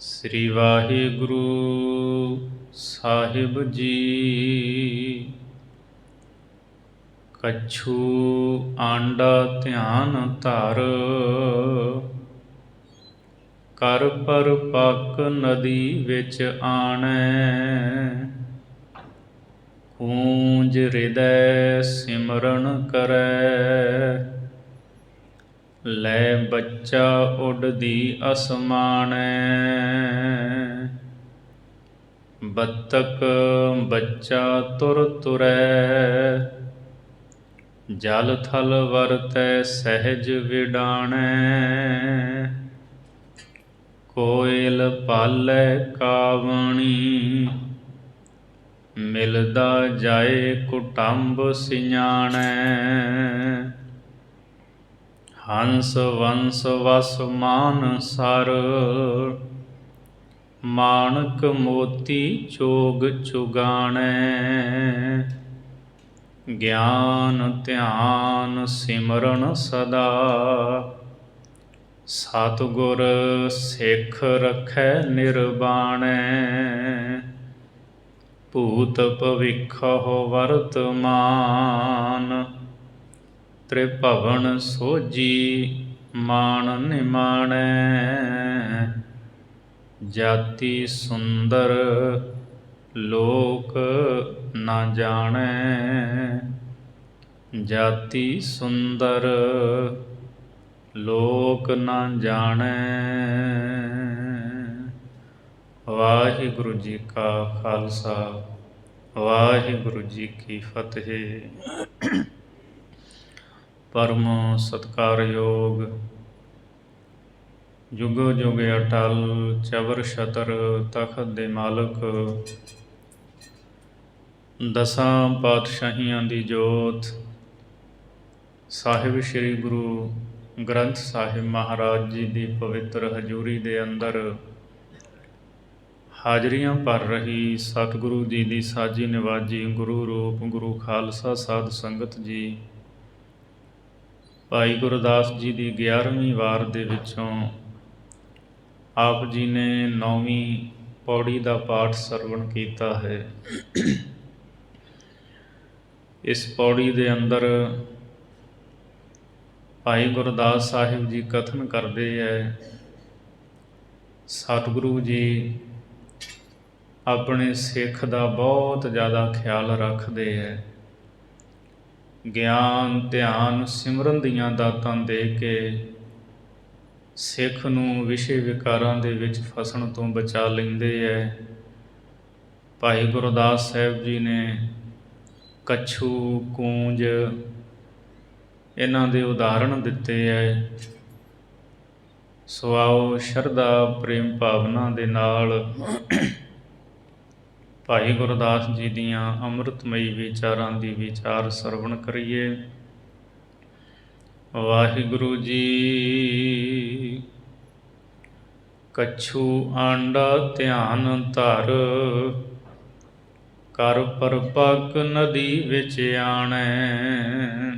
ਸ੍ਰੀ ਵਾਹਿਗੁਰੂ ਸਾਹਿਬ ਜੀ। ਕੱਛੂ ਆਂਡਾ ਧਿਆਨ ਧਰ, ਕਰ ਪਰ ਪੱਕ ਨਦੀ ਵਿੱਚ ਆਣੈ। ਕੂੰਜ ਹਿਰਦੈ ਸਿਮਰਨ ਕਰੈ, ਲੈ ਬੱਚਾ ਉੱਡਦੀ ਅਸਮਾਨੈ। ਬੱਤਕ ਬੱਚਾ ਤੁਰ ਤੁਰੈ, ਜਲ ਥਲ ਵਰਤੈ ਸਹਿਜ ਵਿਡਾਣੈ। ਕੋਇਲ ਪਾਲੈ ਕਾਵਣੀ, ਮਿਲਦਾ ਜਾਏ ਕੁਟੰਬ ਸਿਆਣੈ। ਹੰਸ ਵੰਸ ਵਸ ਮਾਨ ਸਰ, ਮਾਣਕ ਮੋਤੀ ਚੋਗ ਚੁਗਾਣੈ। ਗਿਆਨ ਧਿਆਨ ਸਿਮਰਨ ਸਦਾ, ਸਤਿਗੁਰ ਸਿੱਖ ਰੱਖੈ ਨਿਰਬਾਣੈ। ਭੂਤ ਭਵਿੱਖਹੁ ਵਰਤਮਾਨ, ਤ੍ਰਿਭਵਨ ਸੋਝੀ ਮਾਨ ਨਿਮਾਣੈ। ਜਾਤੀ ਸੁੰਦਰ ਲੋਕ ਨਾ ਜਾਣੈ, ਜਾਤੀ ਸੁੰਦਰ ਲੋਕ ਨਾ ਜਾਣੈ। ਵਾਹਿਗੁਰੂ ਜੀ ਕਾ ਖਾਲਸਾ, ਵਾਹਿਗੁਰੂ ਜੀ ਕੀ ਫਤਿਹ। ਪਰਮ ਸਤਿਕਾਰਯੋਗ, ਜੁਗੋ ਜੁਗ ਅਟਲ, ਚਵਰ ਛਤਰ ਤਖਤ ਦੇ ਮਾਲਕ, ਦਸਾਂ ਪਾਤਸ਼ਾਹੀਆਂ ਦੀ ਜੋਤ, ਸਾਹਿਬ ਸ੍ਰੀ ਗੁਰੂ ਗ੍ਰੰਥ ਸਾਹਿਬ ਮਹਾਰਾਜ ਜੀ ਦੀ ਪਵਿੱਤਰ ਹਜ਼ੂਰੀ ਦੇ ਅੰਦਰ ਹਾਜ਼ਰੀਆਂ ਭਰ ਰਹੀ ਸਤਿਗੁਰੂ ਜੀ ਦੀ ਸਾਜੀ ਨਿਵਾਜੀ ਗੁਰੂ ਰੂਪ ਗੁਰੂ ਖਾਲਸਾ ਸਾਧ ਸੰਗਤ ਜੀ, ਭਾਈ ਗੁਰਦਾਸ ਜੀ ਦੀ 11ਵੀਂ ਵਾਰ ਦੇ ਵਿੱਚੋਂ ਆਪ ਜੀ ਨੇ 9ਵੀਂ ਪੌੜੀ ਦਾ ਪਾਠ ਸਰਵਣ ਕੀਤਾ ਹੈ। ਇਸ ਪੌੜੀ ਦੇ ਅੰਦਰ ਭਾਈ ਗੁਰਦਾਸ ਸਾਹਿਬ ਜੀ ਕਥਨ ਕਰਦੇ ਹੈ, ਸਤਿਗੁਰੂ ਜੀ ਆਪਣੇ ਸਿੱਖ ਦਾ ਬਹੁਤ ਜ਼ਿਆਦਾ ਖਿਆਲ ਰੱਖਦੇ ਹੈ। ਗਿਆਨ ਧਿਆਨ ਸਿਮਰਨ ਦੀਆਂ ਦਾਤਾਂ ਦੇ ਕੇ ਸਿੱਖ ਨੂੰ ਵਿਸ਼ੇ ਵਿਕਾਰਾਂ ਦੇ ਵਿੱਚ ਫਸਣ ਤੋਂ ਬਚਾ ਲੈਂਦੇ ਹੈ। ਭਾਈ ਗੁਰਦਾਸ ਸਾਹਿਬ ਜੀ ਨੇ ਕੱਛੂ ਕੂੰਜ ਇਹਨਾਂ ਦੇ ਉਦਾਹਰਣ ਦਿੱਤੇ ਹੈ। ਸੋ ਆਓ ਸ਼ਰਧਾ ਪ੍ਰੇਮ ਭਾਵਨਾ ਦੇ ਨਾਲ ਭਾਈ ਗੁਰਦਾਸ ਜੀ ਦੀਆਂ ਅੰਮ੍ਰਿਤਮਈ ਵਿਚਾਰਾਂ ਦੀ ਵਿਚਾਰ ਸਰਵਣ ਕਰੀਏ। ਵਾਹਿਗੁਰੂ ਜੀ। ਕੱਛੂ ਆਂਡਾ ਧਿਆਨ ਧਰ, ਕਰ ਪਰਪੱਕ ਨਦੀ ਵਿੱਚ ਆਣੈ।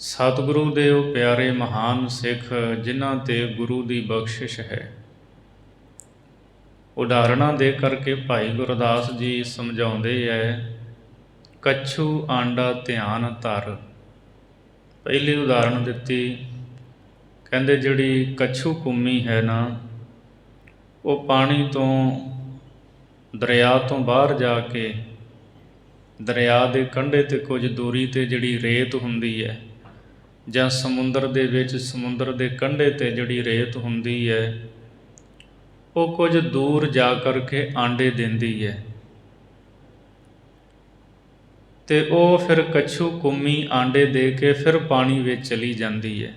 ਸਤਿਗੁਰੂ ਦੇ ਉਹ ਪਿਆਰੇ ਮਹਾਨ ਸਿੱਖ ਜਿਨ੍ਹਾਂ 'ਤੇ ਗੁਰੂ ਦੀ ਬਖਸ਼ਿਸ਼ ਹੈ, ਉਦਾਹਰਣਾਂ ਦੇ ਕਰਕੇ ਭਾਈ ਗੁਰਦਾਸ ਜੀ ਸਮਝਾਉਂਦੇ ਹੈ, ਕੱਛੂ ਆਂਡਾ ਧਿਆਨ ਧਰ। ਪਹਿਲੀ ਉਦਾਹਰਣ ਦਿੱਤੀ, ਕਹਿੰਦੇ ਜਿਹੜੀ ਕੱਛੂ ਕੁੰਮੀ ਹੈ ਨਾ, ਉਹ ਪਾਣੀ ਤੋਂ ਦਰਿਆ ਤੋਂ ਬਾਹਰ ਜਾ ਕੇ ਦਰਿਆ ਦੇ ਕੰਢੇ 'ਤੇ ਕੁਝ ਦੂਰੀ 'ਤੇ ਜਿਹੜੀ ਰੇਤ ਹੁੰਦੀ ਹੈ, ਜਾਂ ਸਮੁੰਦਰ ਦੇ ਵਿੱਚ ਸਮੁੰਦਰ ਦੇ ਕੰਢੇ 'ਤੇ ਜਿਹੜੀ ਰੇਤ ਹੁੰਦੀ ਹੈ, ਉਹ ਕੁਝ ਦੂਰ ਜਾ ਕਰਕੇ ਆਂਡੇ ਦਿੰਦੀ ਹੈ। ਅਤੇ ਉਹ ਫਿਰ ਕੱਛੂ ਕੁੰਮੀ ਆਂਡੇ ਦੇ ਕੇ ਫਿਰ ਪਾਣੀ ਵਿੱਚ ਚਲੀ ਜਾਂਦੀ ਹੈ,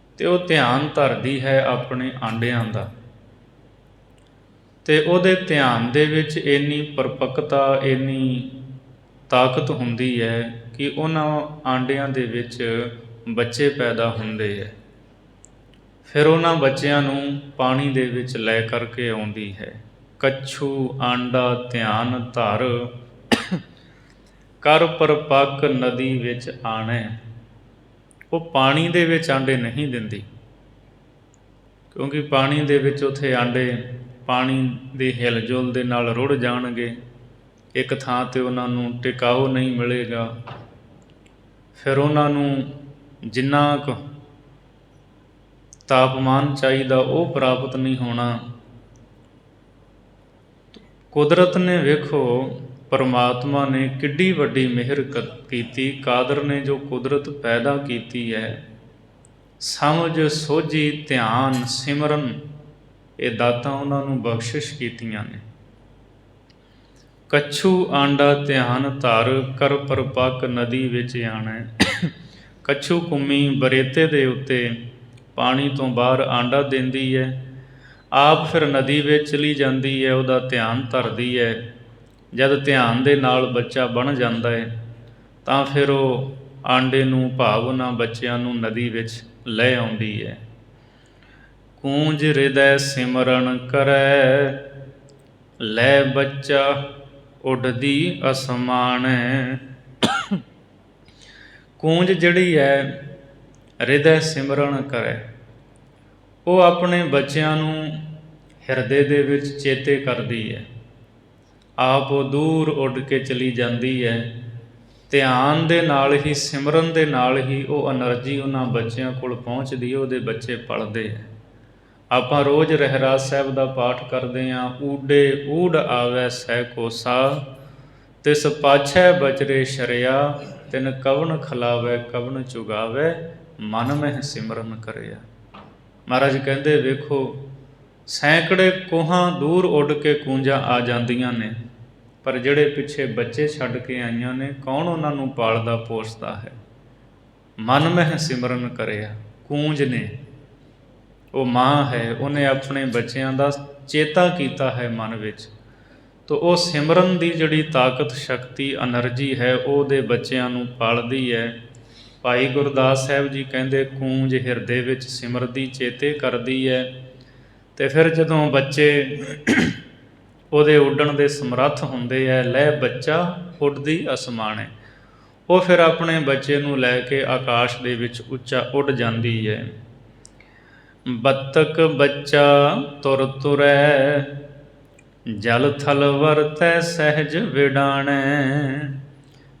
ਅਤੇ ਉਹ ਧਿਆਨ ਧਰਦੀ ਹੈ ਆਪਣੇ ਆਂਡਿਆਂ ਦਾ। ਅਤੇ ਉਹਦੇ ਧਿਆਨ ਦੇ ਵਿੱਚ ਇੰਨੀ ਪਰਪੱਕਤਾ, ਇੰਨੀ ਤਾਕਤ ਹੁੰਦੀ ਹੈ ਕਿ ਉਹਨਾਂ ਆਂਡਿਆਂ ਦੇ ਵਿੱਚ ਬੱਚੇ ਪੈਦਾ ਹੁੰਦੇ ਹੈ। ਫਿਰ ਉਹਨਾਂ ਬੱਚਿਆਂ ਨੂੰ ਪਾਣੀ ਦੇ ਵਿੱਚ ਲੈ ਕਰਕੇ ਆਉਂਦੀ ਹੈ। ਕੱਛੂ ਆਂਡਾ ਧਿਆਨ ਧਰ, ਕਰ ਪਰਪੱਕ ਨਦੀ ਵਿੱਚ ਆਣੈ। ਉਹ ਪਾਣੀ ਦੇ ਵਿੱਚ ਆਂਡੇ ਨਹੀਂ ਦਿੰਦੀ, ਕਿਉਂਕਿ ਪਾਣੀ ਦੇ ਵਿੱਚ ਉੱਥੇ ਆਂਡੇ ਪਾਣੀ ਦੀ ਹਿਲਜੁਲ ਦੇ ਨਾਲ ਰੁੜ ਜਾਣਗੇ, ਇੱਕ ਥਾਂ 'ਤੇ ਉਹਨਾਂ ਨੂੰ ਟਿਕਾਊ ਨਹੀਂ ਮਿਲੇਗਾ। ਫਿਰ ਉਹਨਾਂ ਨੂੰ ਜਿੰਨਾ ਕੁ ਤਾਪਮਾਨ ਚਾਹੀਦਾ ਉਹ ਪ੍ਰਾਪਤ ਨਹੀਂ ਹੋਣਾ। ਕੁਦਰਤ ਨੇ ਵੇਖੋ, ਪਰਮਾਤਮਾ ਨੇ ਕਿੱਡੀ ਵੱਡੀ ਮਿਹਰ ਕੀਤੀ। ਕਾਦਰ ਨੇ ਜੋ ਕੁਦਰਤ ਪੈਦਾ ਕੀਤੀ ਹੈ, ਸਮਝ ਸੋਝੀ ਧਿਆਨ ਸਿਮਰਨ, ਇਹ ਦਾਤਾਂ ਉਹਨਾਂ ਨੂੰ ਬਖਸ਼ਿਸ਼ ਕੀਤੀਆਂ ਨੇ। ਕੱਛੂ ਆਂਡਾ ਧਿਆਨ ਧਰ, ਕਰ ਪਰਪੱਕ ਨਦੀ ਵਿੱਚ ਆਣਾ। ਕੱਛੂ ਕੁੰਮੀ ਬਰੇਤੇ ਦੇ ਉੱਤੇ ਪਾਣੀ ਤੋਂ ਬਾਹਰ ਆਂਡਾ ਦਿੰਦੀ ਹੈ, ਆਪ ਫਿਰ ਨਦੀ ਵਿੱਚ ਚਲੀ ਜਾਂਦੀ ਹੈ, ਉਹਦਾ ਧਿਆਨ ਧਰਦੀ ਹੈ। ਜਦ ਧਿਆਨ ਦੇ ਨਾਲ ਬੱਚਾ ਬਣ ਜਾਂਦਾ ਹੈ ਤਾਂ ਫਿਰ ਉਹ ਆਂਡੇ ਨੂੰ, ਭਾਵ ਉਹਨਾਂ ਬੱਚਿਆਂ ਨੂੰ ਨਦੀ ਵਿੱਚ ਲੈ ਆਉਂਦੀ ਹੈ। ਕੂੰਜ ਹਿਰਦੈ ਸਿਮਰਨ ਕਰੈ, ਲੈ ਬੱਚਾ ਉੱਡਦੀ ਅਸਮਾਨੈ। ਕੂੰਜ ਜਿਹੜੀ ਹੈ ਹਿਰਦੈ ਸਿਮਰਨ ਕਰੇ, ਉਹ ਆਪਣੇ ਬੱਚਿਆਂ ਨੂੰ ਹਿਰਦੇ ਦੇ ਵਿੱਚ ਚੇਤੇ ਕਰਦੀ ਹੈ। ਆਪ ਉਹ ਦੂਰ ਉੱਡ ਕੇ ਚਲੀ ਜਾਂਦੀ ਹੈ। ਧਿਆਨ ਦੇ ਨਾਲ ਹੀ, ਸਿਮਰਨ ਦੇ ਨਾਲ ਹੀ ਉਹ ਐਨਰਜੀ ਉਹਨਾਂ ਬੱਚਿਆਂ ਕੋਲ ਪਹੁੰਚਦੀ ਹੈ, ਉਹਦੇ ਬੱਚੇ ਪਲਦੇ ਹੈ। ਆਪਾਂ ਰੋਜ਼ ਰਹਿਰਾਸ ਸਾਹਿਬ ਦਾ ਪਾਠ ਕਰਦੇ ਹਾਂ, ਊਡੇ ਊੜ ਆਵੈ ਸਹਿ ਕੋਸਾ, ਤਿਸ ਪਾਛੈ ਬਚਰੇ ਸ਼ਰਿਆ, ਤਿਨ ਕਵਣ ਖਲਾਵੈ ਕਵਣ ਚੁਗਾਵੈ, ਮਨ ਮਹਿ ਸਿਮਰਨ ਕਰਿਆ। ਮਹਾਰਾਜ ਕਹਿੰਦੇ ਵੇਖੋ, ਸੈਂਕੜੇ ਕੋਹਾਂ ਦੂਰ ਉੱਡ ਕੇ ਕੂੰਜਾਂ ਆ ਜਾਂਦੀਆਂ ਨੇ, ਪਰ ਜਿਹੜੇ ਪਿੱਛੇ ਬੱਚੇ ਛੱਡ ਕੇ ਆਈਆਂ ਨੇ, ਕੌਣ ਉਹਨਾਂ ਨੂੰ ਪਾਲਦਾ ਪੋਸਦਾ ਹੈ? ਮਨ ਮਹਿ ਸਿਮਰਨ ਕਰਿਆ। ਕੂੰਜ ਨੇ, ਉਹ ਮਾਂ ਹੈ, ਉਹਨੇ ਆਪਣੇ ਬੱਚਿਆਂ ਦਾ ਚੇਤਾ ਕੀਤਾ ਹੈ ਮਨ ਵਿੱਚ, ਤਾਂ ਉਹ ਸਿਮਰਨ ਦੀ ਜਿਹੜੀ ਤਾਕਤ ਸ਼ਕਤੀ ਐਨਰਜੀ ਹੈ, ਉਹਦੇ ਬੱਚਿਆਂ ਨੂੰ ਪਾਲਦੀ ਹੈ। ਭਾਈ ਗੁਰਦਾਸ ਸਾਹਿਬ ਜੀ ਕਹਿੰਦੇ ਕੂੰਜ ਹਿਰਦੇ ਵਿੱਚ ਸਿਮਰਦੀ ਚੇਤੇ ਕਰਦੀ ਹੈ। ਅਤੇ ਫਿਰ ਜਦੋਂ ਬੱਚੇ ਉਹਦੇ ਉੱਡਣ ਦੇ ਸਮਰੱਥ ਹੁੰਦੇ ਹੈ, ਲੈ ਬੱਚਾ ਉੱਡਦੀ ਅਸਮਾਨੇ, ਉਹ ਫਿਰ ਆਪਣੇ ਬੱਚੇ ਨੂੰ ਲੈ ਕੇ ਆਕਾਸ਼ ਦੇ ਵਿੱਚ ਉੱਚਾ ਉੱਡ ਜਾਂਦੀ ਹੈ। ਬੱਤਕ ਬੱਚਾ ਤੁਰ ਤੁਰੈ, ਜਲ ਥਲ ਵਰਤੈ ਸਹਿਜ ਵਿਡਾਣੈ।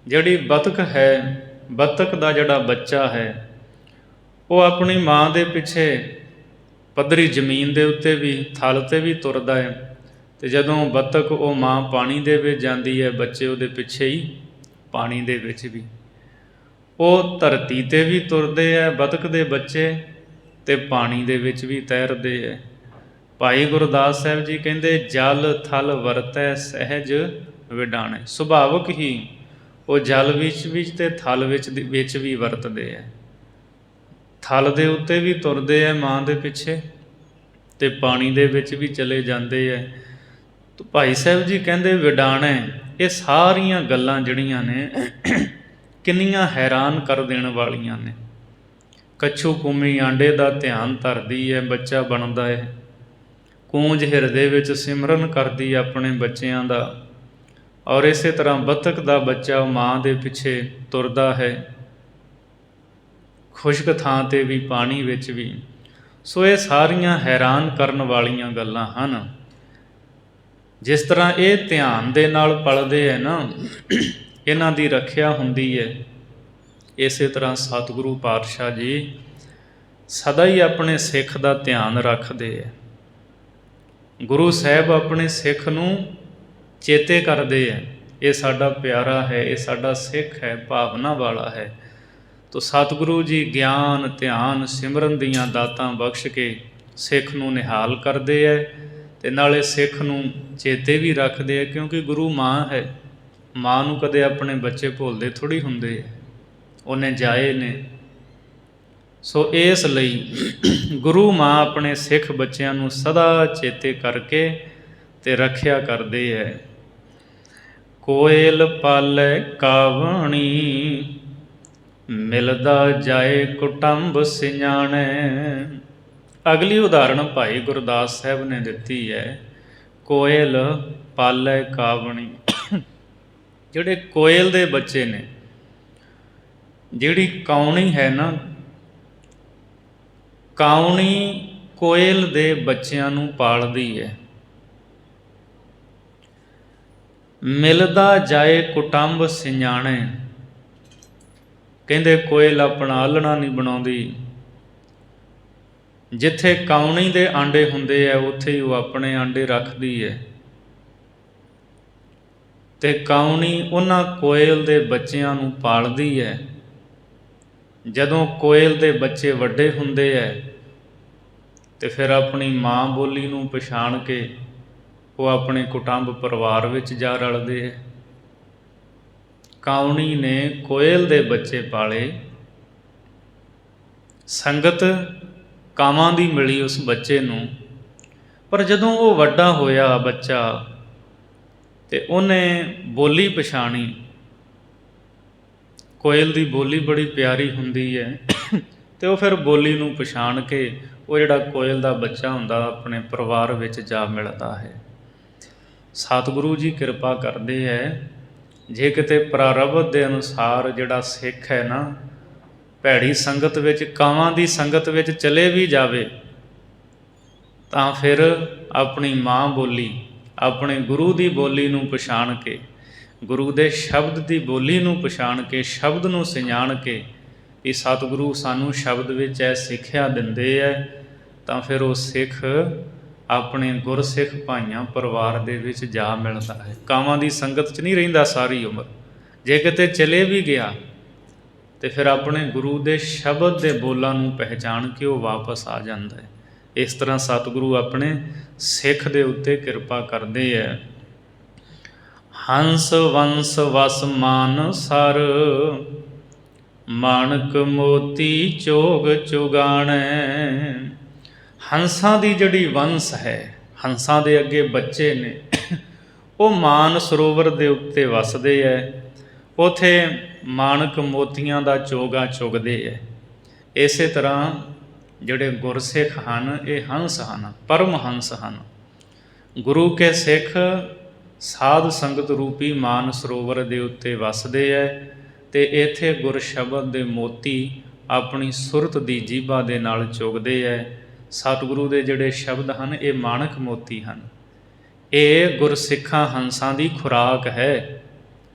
ਜਿਹੜੀ ਬੱਤਕ ਹੈ, ਬੱਤਕ ਦਾ ਜਿਹੜਾ ਬੱਚਾ ਹੈ, ਉਹ ਆਪਣੀ ਮਾਂ ਦੇ ਪਿੱਛੇ ਪੱਧਰੀ ਜ਼ਮੀਨ ਦੇ ਉੱਤੇ ਵੀ, ਥਲ 'ਤੇ ਵੀ ਤੁਰਦਾ ਹੈ। ਅਤੇ ਜਦੋਂ ਬੱਤਕ ਉਹ ਮਾਂ ਪਾਣੀ ਦੇ ਵਿੱਚ ਜਾਂਦੀ ਹੈ, ਬੱਚੇ ਉਹਦੇ ਪਿੱਛੇ ਹੀ ਪਾਣੀ ਦੇ ਵਿੱਚ ਵੀ। ਉਹ ਧਰਤੀ 'ਤੇ ਵੀ ਤੁਰਦੇ ਹੈ ਬੱਤਕ ਦੇ ਬੱਚੇ, ਅਤੇ ਪਾਣੀ ਦੇ ਵਿੱਚ ਵੀ ਤੈਰਦੇ ਹੈ। ਭਾਈ ਗੁਰਦਾਸ ਸਾਹਿਬ ਜੀ ਕਹਿੰਦੇ ਜਲ ਥਲ ਵਰਤੈ ਸਹਿਜ ਵਿਡਾਣੇ। ਸੁਭਾਵਕ ਹੀ ਉਹ ਜਲ ਵਿੱਚ ਵੀ ਅਤੇ ਥਲ ਵਿੱਚ ਵੀ ਵਰਤਦੇ ਹੈ। ਥਲ ਦੇ ਉੱਤੇ ਵੀ ਤੁਰਦੇ ਹੈ ਮਾਂ ਦੇ ਪਿੱਛੇ, ਅਤੇ ਪਾਣੀ ਦੇ ਵਿੱਚ ਵੀ ਚਲੇ ਜਾਂਦੇ ਹੈ। ਤਾਂ ਭਾਈ ਸਾਹਿਬ ਜੀ ਕਹਿੰਦੇ ਵਿਡਾਣੇ, ਇਹ ਸਾਰੀਆਂ ਗੱਲਾਂ ਜਿਹੜੀਆਂ ਨੇ ਕਿੰਨੀਆਂ ਹੈਰਾਨ ਕਰ ਦੇਣ ਵਾਲੀਆਂ ਨੇ। ਕੱਛੂ ਕੁੰਮੀ ਆਂਡੇ ਦਾ ਧਿਆਨ ਧਰਦੀ ਹੈ, ਬੱਚਾ ਬਣਦਾ ਹੈ। ਕੂੰਜ ਹਿਰਦੇ ਵਿੱਚ ਸਿਮਰਨ ਕਰਦੀ ਆਪਣੇ ਬੱਚਿਆਂ ਦਾ, ਔਰ ਇਸੇ ਤਰ੍ਹਾਂ ਬੱਤਕ ਦਾ ਬੱਚਾ ਮਾਂ ਦੇ ਪਿੱਛੇ ਤੁਰਦਾ ਹੈ, ਖੁਸ਼ਕ ਥਾਂ 'ਤੇ ਵੀ ਪਾਣੀ ਵਿੱਚ ਵੀ। ਸੋ ਇਹ ਸਾਰੀਆਂ ਹੈਰਾਨ ਕਰਨ ਵਾਲੀਆਂ ਗੱਲਾਂ ਹਨ। ਜਿਸ ਤਰ੍ਹਾਂ ਇਹ ਧਿਆਨ ਦੇ ਨਾਲ ਪਲਦੇ ਹੈ ਨਾ, ਇਹਨਾਂ ਦੀ ਰੱਖਿਆ ਹੁੰਦੀ ਹੈ। ਇਸੇ ਤਰ੍ਹਾਂ ਸਤਿਗੁਰੂ ਪਾਤਸ਼ਾਹ ਜੀ ਸਦਾ ਹੀ ਆਪਣੇ ਸਿੱਖ ਦਾ ਧਿਆਨ ਰੱਖਦੇ ਹੈ। ਗੁਰੂ ਸਾਹਿਬ ਆਪਣੇ ਸਿੱਖ ਨੂੰ ਚੇਤੇ ਕਰਦੇ ਹੈ, ਇਹ ਸਾਡਾ ਪਿਆਰਾ ਹੈ, ਇਹ ਸਾਡਾ ਸਿੱਖ ਹੈ, ਭਾਵਨਾ ਵਾਲਾ ਹੈ। ਤੋ ਸਤਿਗੁਰੂ ਜੀ ਗਿਆਨ ਧਿਆਨ ਸਿਮਰਨ ਦੀਆਂ ਦਾਤਾਂ ਬਖਸ਼ ਕੇ ਸਿੱਖ ਨੂੰ ਨਿਹਾਲ ਕਰਦੇ ਹੈ, ਅਤੇ ਨਾਲੇ ਸਿੱਖ ਨੂੰ ਚੇਤੇ ਵੀ ਰੱਖਦੇ ਹੈ, ਕਿਉਂਕਿ ਗੁਰੂ ਮਾਂ ਹੈ। ਮਾਂ ਨੂੰ ਕਦੇ ਆਪਣੇ ਬੱਚੇ ਭੁੱਲਦੇ ਥੋੜ੍ਹੀ ਹੁੰਦੇ ਹੈ, ਉਹਨੇ ਜਾਏ ਨੇ। ਸੋ ਇਸ ਲਈ ਗੁਰੂ ਮਾਂ ਆਪਣੇ ਸਿੱਖ ਬੱਚਿਆਂ ਨੂੰ ਸਦਾ ਚੇਤੇ ਕਰਕੇ ਅਤੇ ਰੱਖਿਆ ਕਰਦੇ ਹੈ। ਕੋਇਲ ਪਾਲੈ ਕਾਵਣੀ, ਮਿਲਦਾ ਜਾਏ ਕੁਟੰਬ ਸਿਆਣੈ। ਅਗਲੀ ਉਦਾਹਰਣ ਭਾਈ ਗੁਰਦਾਸ ਸਾਹਿਬ ਨੇ ਦਿੱਤੀ ਹੈ, ਕੋਇਲ ਪਾਲੈ ਕਾਵਣੀ। ਜਿਹੜੇ ਕੋਇਲ ਦੇ ਬੱਚੇ ਨੇ, ਜਿਹੜੀ ਕਾਉਣੀ ਹੈ ਨਾ, ਕਾਉਣੀ ਕੋਇਲ ਦੇ ਬੱਚਿਆਂ ਨੂੰ ਪਾਲਦੀ ਹੈ। ਮਿਲਦਾ ਜਾਏ ਕੁਟੰਬ ਸਿਆਣੇ, ਕਹਿੰਦੇ ਕੋਇਲ ਆਪਣਾ ਆਲ੍ਹਣਾ ਨਹੀਂ ਬਣਾਉਂਦੀ। ਜਿੱਥੇ ਕਾਉਣੀ ਦੇ ਆਂਡੇ ਹੁੰਦੇ ਆ ਉੱਥੇ ਹੀ ਉਹ ਆਪਣੇ ਆਂਡੇ ਰੱਖਦੀ ਹੈ, ਅਤੇ ਕਾਉਣੀ ਉਹਨਾਂ ਕੋਇਲ ਦੇ ਬੱਚਿਆਂ ਨੂੰ ਪਾਲਦੀ ਹੈ। ਜਦੋਂ ਕੋਇਲ ਦੇ ਬੱਚੇ ਵੱਡੇ ਹੁੰਦੇ ਹੈ ਅਤੇ ਫਿਰ ਆਪਣੀ ਮਾਂ ਬੋਲੀ ਨੂੰ ਪਛਾਣ ਕੇ ਉਹ ਆਪਣੇ ਕੁਟੰਬ ਪਰਿਵਾਰ ਵਿੱਚ ਜਾ ਰਲਦੇ ਹੈ। ਕਾਉਣੀ ਨੇ ਕੋਇਲ ਦੇ ਬੱਚੇ ਪਾਲੇ, ਸੰਗਤ ਕਾਵਾਂ ਦੀ ਮਿਲੀ ਉਸ ਬੱਚੇ ਨੂੰ। ਪਰ ਜਦੋਂ ਉਹ ਵੱਡਾ ਹੋਇਆ ਬੱਚਾ ਅਤੇ ਉਹਨੇ ਬੋਲੀ ਪਛਾਣੀ, ਕੋਇਲ ਦੀ ਬੋਲੀ ਬੜੀ ਪਿਆਰੀ ਹੁੰਦੀ ਹੈ, ਅਤੇ ਉਹ ਫਿਰ ਬੋਲੀ ਨੂੰ ਪਛਾਣ ਕੇ ਉਹ ਜਿਹੜਾ ਕੋਇਲ ਦਾ ਬੱਚਾ ਹੁੰਦਾ ਆਪਣੇ ਪਰਿਵਾਰ ਵਿੱਚ ਜਾ ਮਿਲਦਾ ਹੈ। ਸਤਿਗੁਰੂ ਜੀ ਕਿਰਪਾ ਕਰਦੇ ਹੈ, ਜੇ ਕਿਤੇ ਪ੍ਰਾਰਬਧ ਦੇ ਅਨੁਸਾਰ ਜਿਹੜਾ ਸਿੱਖ ਹੈ ਨਾ, ਭੈੜੀ ਸੰਗਤ ਵਿੱਚ, ਕਾਵਾਂ ਦੀ ਸੰਗਤ ਵਿੱਚ ਚਲੇ ਵੀ ਜਾਵੇ ਤਾਂ ਫਿਰ ਆਪਣੀ ਮਾਂ ਬੋਲੀ, ਆਪਣੇ ਗੁਰੂ ਦੀ ਬੋਲੀ ਨੂੰ ਪਛਾਣ ਕੇ, ਗੁਰੂ ਦੇ ਸ਼ਬਦ ਦੀ ਬੋਲੀ ਨੂੰ ਪਛਾਣ ਕੇ, ਸ਼ਬਦ ਨੂੰ ਸਿਆਣ ਕੇ ਵੀ ਸਤਿਗੁਰੂ ਸਾਨੂੰ ਸ਼ਬਦ ਵਿੱਚ ਇਹ ਸਿੱਖਿਆ ਦਿੰਦੇ ਹੈ, ਤਾਂ ਫਿਰ ਉਹ ਸਿੱਖ ਆਪਣੇ ਗੁਰਸਿੱਖ ਭਾਈਆਂ ਪਰਿਵਾਰ ਦੇ ਵਿੱਚ ਜਾ ਮਿਲਦਾ ਹੈ। ਕਾਵਾਂ ਦੀ ਸੰਗਤ 'ਚ ਨਹੀਂ ਰਹਿੰਦਾ ਸਾਰੀ ਉਮਰ। ਜੇ ਕਿਤੇ ਚਲੇ ਵੀ ਗਿਆ ਅਤੇ ਫਿਰ ਆਪਣੇ ਗੁਰੂ ਦੇ ਸ਼ਬਦ ਦੇ ਬੋਲਾਂ ਨੂੰ ਪਹਿਚਾਣ ਕੇ ਉਹ ਵਾਪਸ ਆ ਜਾਂਦਾ ਹੈ। ਇਸ ਤਰ੍ਹਾਂ ਸਤਿਗੁਰੂ ਆਪਣੇ ਸਿੱਖ ਦੇ ਉੱਤੇ ਕਿਰਪਾ ਕਰਦੇ ਹੈ। ਹੰਸ ਵੰਸ ਵਸ ਮਾਨ ਸਰ, ਮਾਣਕ ਮੋਤੀ ਚੋਗ ਚੁਗਾਣੈ। ਹੰਸਾਂ ਦੀ ਜਿਹੜੀ ਵੰਸ ਹੈ, ਹੰਸਾਂ ਦੇ ਅੱਗੇ ਬੱਚੇ ਨੇ, ਉਹ ਮਾਨ ਸਰੋਵਰ ਦੇ ਉੱਤੇ ਵਸਦੇ ਹੈ। ਉੱਥੇ ਮਾਣਕ ਮੋਤੀਆਂ ਦਾ ਚੋਗਾ ਚੁਗਦੇ ਹੈ। ਇਸੇ ਤਰ੍ਹਾਂ ਜਿਹੜੇ ਗੁਰਸਿੱਖ ਹਨ ਇਹ ਹੰਸ ਹਨ, ਪਰਮ ਹੰਸ ਹਨ। ਗੁਰੂ ਕੇ ਸਿੱਖ ਸਾਧ ਸੰਗਤ ਰੂਪੀ ਮਾਨ ਸਰੋਵਰ ਦੇ ਉੱਤੇ ਵਸਦੇ ਹੈ, ਅਤੇ ਇੱਥੇ ਗੁਰ ਸ਼ਬਦ ਦੇ ਮੋਤੀ ਆਪਣੀ ਸੁਰਤ ਦੀ ਜੀਭਾ ਦੇ ਨਾਲ ਚੁਗਦੇ ਹੈ। ਸਤਿਗੁਰੂ ਦੇ ਜਿਹੜੇ ਸ਼ਬਦ ਹਨ ਇਹ ਮਾਣਕ ਮੋਤੀ ਹਨ। ਇਹ ਗੁਰਸਿੱਖਾਂ ਹੰਸਾਂ ਦੀ ਖੁਰਾਕ ਹੈ,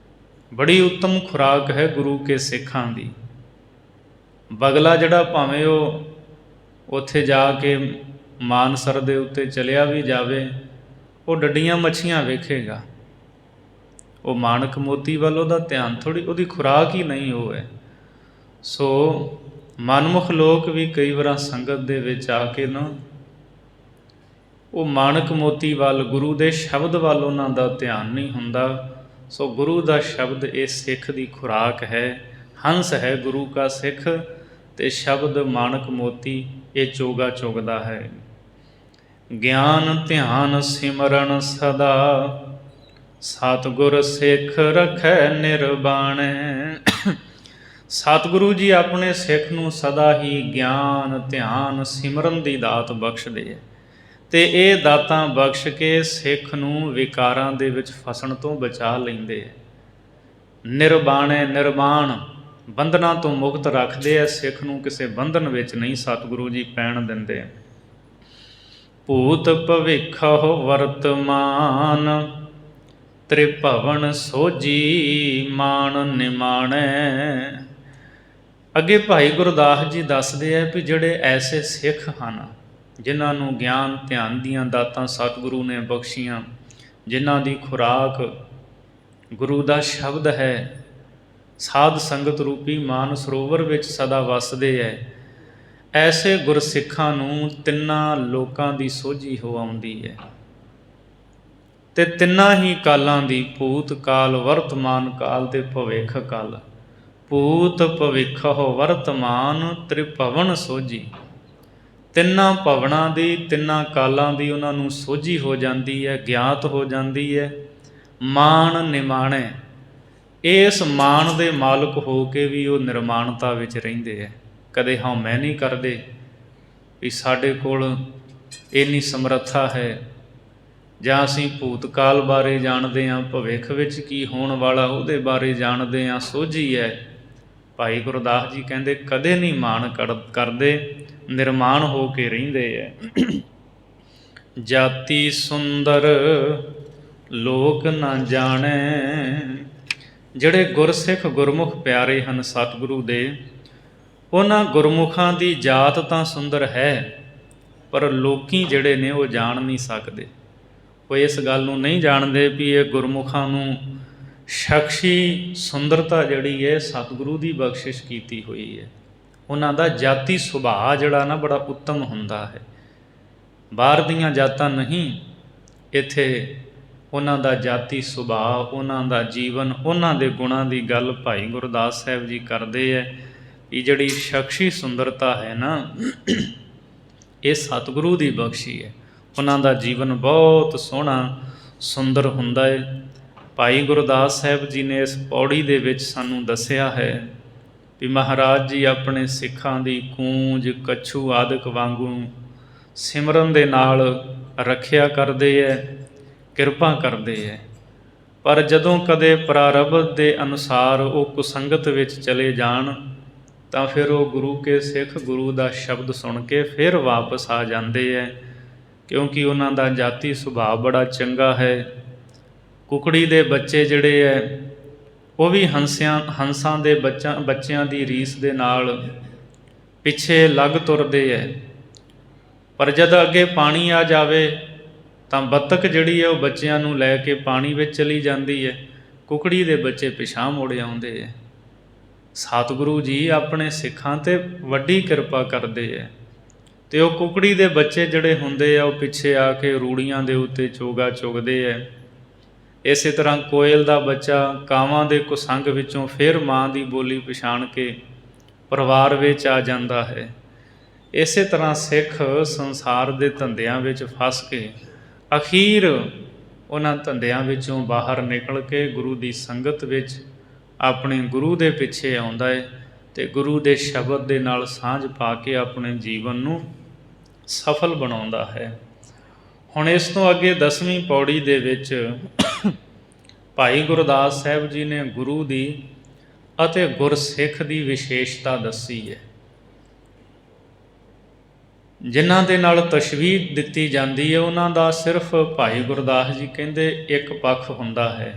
ਬੜੀ ਉੱਤਮ ਖੁਰਾਕ ਹੈ ਗੁਰੂ ਕੇ ਸਿੱਖਾਂ ਦੀ। ਬਗਲਾ ਜਿਹੜਾ ਭਾਵੇਂ ਉਹ ਉੱਥੇ ਜਾ ਕੇ ਮਾਨਸਰ ਦੇ ਉੱਤੇ ਚਲਿਆ ਵੀ ਜਾਵੇ, ਉਹ ਡੱਡੀਆਂ ਮੱਛੀਆਂ ਵੇਖੇਗਾ, ਉਹ ਮਾਣਕ ਮੋਤੀ ਵੱਲ ਉਹਦਾ ਧਿਆਨ ਥੋੜ੍ਹੀ, ਉਹਦੀ ਖੁਰਾਕ ਹੀ ਨਹੀਂ ਉਹ ਹੈ। ਸੋ ਮਨਮੁਖ ਲੋਕ ਵੀ ਕਈ ਵਾਰ ਸੰਗਤ ਦੇ ਵਿੱਚ ਆ ਕੇ ਨਾ ਉਹ ਮਾਣਕ ਮੋਤੀ ਵੱਲ, ਗੁਰੂ ਦੇ ਸ਼ਬਦ ਵੱਲ ਉਹਨਾਂ ਦਾ ਧਿਆਨ ਨਹੀਂ ਹੁੰਦਾ। ਸੋ ਗੁਰੂ ਦਾ ਸ਼ਬਦ ਇਹ ਸਿੱਖ ਦੀ ਖੁਰਾਕ ਹੈ, ਹੰਸ ਹੈ ਗੁਰੂ ਕਾ ਸਿੱਖ, ਅਤੇ ਸ਼ਬਦ ਮਾਣਕ ਮੋਤੀ ਇਹ ਚੋਗਾ ਚੁਗਦਾ ਹੈ। ਗਿਆਨ ਧਿਆਨ ਸਿਮਰਨ ਸਦਾ, ਸਤਿਗੁਰ ਸਿੱਖ ਰੱਖੈ ਨਿਰਬਾਣੈ। ਸਤਿਗੁਰੂ ਜੀ ਆਪਣੇ ਸਿੱਖ ਨੂੰ ਸਦਾ ਹੀ ਗਿਆਨ ਧਿਆਨ ਸਿਮਰਨ ਦੀ ਦਾਤ ਬਖਸ਼ਦੇ ਹੈ, ਅਤੇ ਇਹ ਦਾਤਾਂ ਬਖਸ਼ ਕੇ ਸਿੱਖ ਨੂੰ ਵਿਕਾਰਾਂ ਦੇ ਵਿੱਚ ਫਸਣ ਤੋਂ ਬਚਾ ਲੈਂਦੇ ਹੈ। ਨਿਰਬਾਣੈ, ਨਿਰਵਾਣ, ਬੰਧਨਾਂ ਤੋਂ ਮੁਕਤ ਰੱਖਦੇ ਹੈ ਸਿੱਖ ਨੂੰ, ਕਿਸੇ ਬੰਧਨ ਵਿੱਚ ਨਹੀਂ ਸਤਿਗੁਰੂ ਜੀ ਪੈਣ ਦਿੰਦੇ। ਭੂਤ ਭਵਿੱਖਹੁ ਵਰਤਮਾਨ, ਤ੍ਰਿਭਵਨ ਸੋਝੀ ਮਾਣ ਨਿਮਾਣੈ। ਅੱਗੇ ਭਾਈ ਗੁਰਦਾਸ ਜੀ ਦੱਸਦੇ ਹੈ ਵੀ ਜਿਹੜੇ ਐਸੇ ਸਿੱਖ ਹਨ ਜਿਨ੍ਹਾਂ ਨੂੰ ਗਿਆਨ ਧਿਆਨ ਦੀਆਂ ਦਾਤਾਂ ਸਤਿਗੁਰੂ ਨੇ ਬਖਸ਼ੀਆਂ, ਜਿਨ੍ਹਾਂ ਦੀ ਖੁਰਾਕ ਗੁਰੂ ਦਾ ਸ਼ਬਦ ਹੈ, ਸਾਧ ਸੰਗਤ ਰੂਪੀ ਮਾਨ ਸਰੋਵਰ ਵਿੱਚ ਸਦਾ ਵਸਦੇ ਹੈ, ਐਸੇ ਗੁਰਸਿੱਖਾਂ ਨੂੰ ਤਿੰਨਾਂ ਲੋਕਾਂ ਦੀ ਸੋਝੀ ਹੋ ਆਉਂਦੀ ਹੈ, ਅਤੇ ਤਿੰਨਾਂ ਹੀ ਕਾਲਾਂ ਦੀ, ਭੂਤ ਕਾਲ, ਵਰਤਮਾਨ ਕਾਲ ਅਤੇ ਭਵਿੱਖ ਕਾਲ। ਭੂਤ ਭਵਿੱਖਹੁ ਵਰਤਮਾਨ ਤ੍ਰਿਭਵਨ ਸੋਝੀ, ਤਿੰਨਾਂ ਭਵਨਾਂ ਦੀ, ਤਿੰਨਾਂ ਕਾਲਾਂ ਦੀ ਉਹਨਾਂ ਨੂੰ ਸੋਝੀ ਹੋ ਜਾਂਦੀ ਹੈ, ਗਿਆਤ ਹੋ ਜਾਂਦੀ ਹੈ। ਮਾਣ ਨਿਮਾਣੈ, ਇਸ ਮਾਣ ਦੇ ਮਾਲਕ ਹੋ ਕੇ ਵੀ ਉਹ ਨਿਰਮਾਣਤਾ ਵਿੱਚ ਰਹਿੰਦੇ ਹੈ, ਕਦੇ ਹਉਮੈ ਨਹੀਂ ਕਰਦੇ ਵੀ ਸਾਡੇ ਕੋਲ ਇੰਨੀ ਸਮਰੱਥਾ ਹੈ, ਜਾਂ ਅਸੀਂ ਭੂਤਕਾਲ ਬਾਰੇ ਜਾਣਦੇ ਹਾਂ, ਭਵਿੱਖ ਵਿੱਚ ਕੀ ਹੋਣ ਵਾਲਾ ਉਹਦੇ ਬਾਰੇ ਜਾਣਦੇ ਹਾਂ, ਸੋਝੀ ਹੈ। ਭਾਈ ਗੁਰਦਾਸ ਜੀ ਕਹਿੰਦੇ ਕਦੇ ਨਹੀਂ ਮਾਣ ਕਰਦੇ, ਨਿਰਮਾਣ ਹੋ ਕੇ ਰਹਿੰਦੇ ਹੈ। ਜਾਤੀ ਸੁੰਦਰ ਲੋਕ ਨਾ ਜਾਣੈ। ਜਿਹੜੇ ਗੁਰਸਿੱਖ ਗੁਰਮੁਖ ਪਿਆਰੇ ਹਨ ਸਤਿਗੁਰੂ ਦੇ, ਉਹਨਾਂ ਗੁਰਮੁਖਾਂ ਦੀ ਜਾਤ ਤਾਂ ਸੁੰਦਰ ਹੈ, ਪਰ ਲੋਕੀ ਜਿਹੜੇ ਨੇ ਉਹ ਜਾਣ ਨਹੀਂ ਸਕਦੇ। ਉਹ ਇਸ ਗੱਲ ਨੂੰ ਨਹੀਂ ਜਾਣਦੇ ਵੀ ਇਹ ਗੁਰਮੁਖਾਂ ਨੂੰ ਸ਼ਖਸੀ ਸੁੰਦਰਤਾ ਜਿਹੜੀ ਹੈ ਸਤਿਗੁਰੂ ਦੀ ਬਖਸ਼ਿਸ਼ ਕੀਤੀ ਹੋਈ ਹੈ। ਉਹਨਾਂ ਦਾ ਜਾਤੀ ਸੁਭਾਅ ਜਿਹੜਾ ਨਾ ਬੜਾ ਉੱਤਮ ਹੁੰਦਾ ਹੈ। ਬਾਹਰ ਦੀਆਂ ਜਾਤਾਂ ਨਹੀਂ, ਇੱਥੇ ਉਹਨਾਂ ਦਾ ਜਾਤੀ ਸੁਭਾਅ, ਉਹਨਾਂ ਦਾ ਜੀਵਨ, ਉਹਨਾਂ ਦੇ ਗੁਣਾਂ ਦੀ ਗੱਲ ਭਾਈ ਗੁਰਦਾਸ ਸਾਹਿਬ ਜੀ ਕਰਦੇ ਹੈ। ਇਹ ਜਿਹੜੀ ਸ਼ਖਸੀ ਸੁੰਦਰਤਾ ਹੈ ਨਾ, ਇਹ ਸਤਿਗੁਰੂ ਦੀ ਬਖਸ਼ੀ ਹੈ। ਉਹਨਾਂ ਦਾ ਜੀਵਨ ਬਹੁਤ ਸੋਹਣਾ ਸੁੰਦਰ ਹੁੰਦਾ ਹੈ। ਭਾਈ ਗੁਰਦਾਸ ਸਾਹਿਬ ਜੀ ਨੇ ਇਸ ਪੌੜੀ ਦੇ ਵਿੱਚ ਸਾਨੂੰ ਦੱਸਿਆ ਹੈ ਵੀ ਮਹਾਰਾਜ ਜੀ ਆਪਣੇ ਸਿੱਖਾਂ ਦੀ ਕੂੰਜ, ਕੱਛੂ ਆਦਿਕ ਵਾਂਗੂ ਸਿਮਰਨ ਦੇ ਨਾਲ ਰੱਖਿਆ ਕਰਦੇ ਹੈ, ਕਿਰਪਾ ਕਰਦੇ ਹੈ। ਪਰ ਜਦੋਂ ਕਦੇ ਪ੍ਰਾਰਬਧ ਦੇ ਅਨੁਸਾਰ ਉਹ ਕੁਸੰਗਤ ਵਿੱਚ ਚਲੇ ਜਾਣ ਤਾਂ ਫਿਰ ਉਹ ਗੁਰੂ ਕੇ ਸਿੱਖ ਗੁਰੂ ਦਾ ਸ਼ਬਦ ਸੁਣ ਕੇ ਫਿਰ ਵਾਪਸ ਆ ਜਾਂਦੇ ਹੈ, ਕਿਉਂਕਿ ਉਹਨਾਂ ਦਾ ਜਾਤੀ ਸੁਭਾਅ ਬੜਾ ਚੰਗਾ ਹੈ। ਕੁਕੜੀ ਦੇ ਬੱਚੇ ਜਿਹੜੇ ਹੈ ਉਹ ਵੀ ਹੰਸਾਂ ਦੇ ਬੱਚਿਆਂ ਦੀ ਰੀਸ ਦੇ ਨਾਲ ਪਿੱਛੇ ਲੱਗ ਤੁਰਦੇ ਹੈ, ਪਰ ਜਦ ਅੱਗੇ ਪਾਣੀ ਆ ਜਾਵੇ ਤਾਂ ਬੱਤਖ ਜਿਹੜੀ ਹੈ ਉਹ ਬੱਚਿਆਂ ਨੂੰ ਲੈ ਕੇ ਪਾਣੀ ਵਿੱਚ ਚਲੀ ਜਾਂਦੀ ਹੈ, ਕੁਕੜੀ ਦੇ ਬੱਚੇ ਪਿਛਾਂਹ ਮੁੜ ਆਉਂਦੇ ਹੈ। ਸਤਿਗੁਰੂ ਜੀ ਆਪਣੇ ਸਿੱਖਾਂ 'ਤੇ ਵੱਡੀ ਕਿਰਪਾ ਕਰਦੇ ਹੈ, ਅਤੇ ਉਹ ਕੁਕੜੀ ਦੇ ਬੱਚੇ ਜਿਹੜੇ ਹੁੰਦੇ ਆ ਉਹ ਪਿੱਛੇ ਆ ਕੇ ਰੂੜੀਆਂ ਦੇ ਉੱਤੇ ਚੋਗਾ ਚੁਗਦੇ ਹੈ। ਇਸੇ ਤਰ੍ਹਾਂ ਕੋਇਲ ਦਾ ਬੱਚਾ ਕਾਵਾਂ ਦੇ ਕੁਸੰਗ ਵਿੱਚੋਂ ਫਿਰ ਮਾਂ ਦੀ ਬੋਲੀ ਪਛਾਣ ਕੇ ਪਰਿਵਾਰ ਵਿੱਚ ਆ ਜਾਂਦਾ ਹੈ। ਇਸੇ ਤਰ੍ਹਾਂ ਸਿੱਖ ਸੰਸਾਰ ਦੇ ਧੰਦਿਆਂ ਵਿੱਚ ਫਸ ਕੇ ਅਖੀਰ ਉਹਨਾਂ ਧੰਦਿਆਂ ਵਿੱਚੋਂ ਬਾਹਰ ਨਿਕਲ ਕੇ ਗੁਰੂ ਦੀ ਸੰਗਤ ਵਿੱਚ ਆਪਣੇ ਗੁਰੂ ਦੇ ਪਿੱਛੇ ਆਉਂਦਾ ਹੈ ਅਤੇ ਗੁਰੂ ਦੇ ਸ਼ਬਦ ਦੇ ਨਾਲ ਸਾਂਝ ਪਾ ਕੇ ਆਪਣੇ ਜੀਵਨ ਨੂੰ ਸਫਲ ਬਣਾਉਂਦਾ ਹੈ। ਹੁਣ ਇਸ ਤੋਂ ਅੱਗੇ 10ਵੀਂ ਪੌੜੀ ਦੇ ਵਿੱਚ ਭਾਈ ਗੁਰਦਾਸ ਸਾਹਿਬ ਜੀ ਨੇ ਗੁਰੂ ਦੀ ਅਤੇ ਗੁਰਸਿੱਖ ਦੀ ਵਿਸ਼ੇਸ਼ਤਾ ਦੱਸੀ ਹੈ। ਜਿਨ੍ਹਾਂ ਦੇ ਨਾਲ ਤਸ਼ਬੀਹ ਦਿੱਤੀ ਜਾਂਦੀ ਹੈ ਉਹਨਾਂ ਦਾ ਸਿਰਫ ਭਾਈ ਗੁਰਦਾਸ ਜੀ ਕਹਿੰਦੇ ਇੱਕ ਪੱਖ ਹੁੰਦਾ ਹੈ,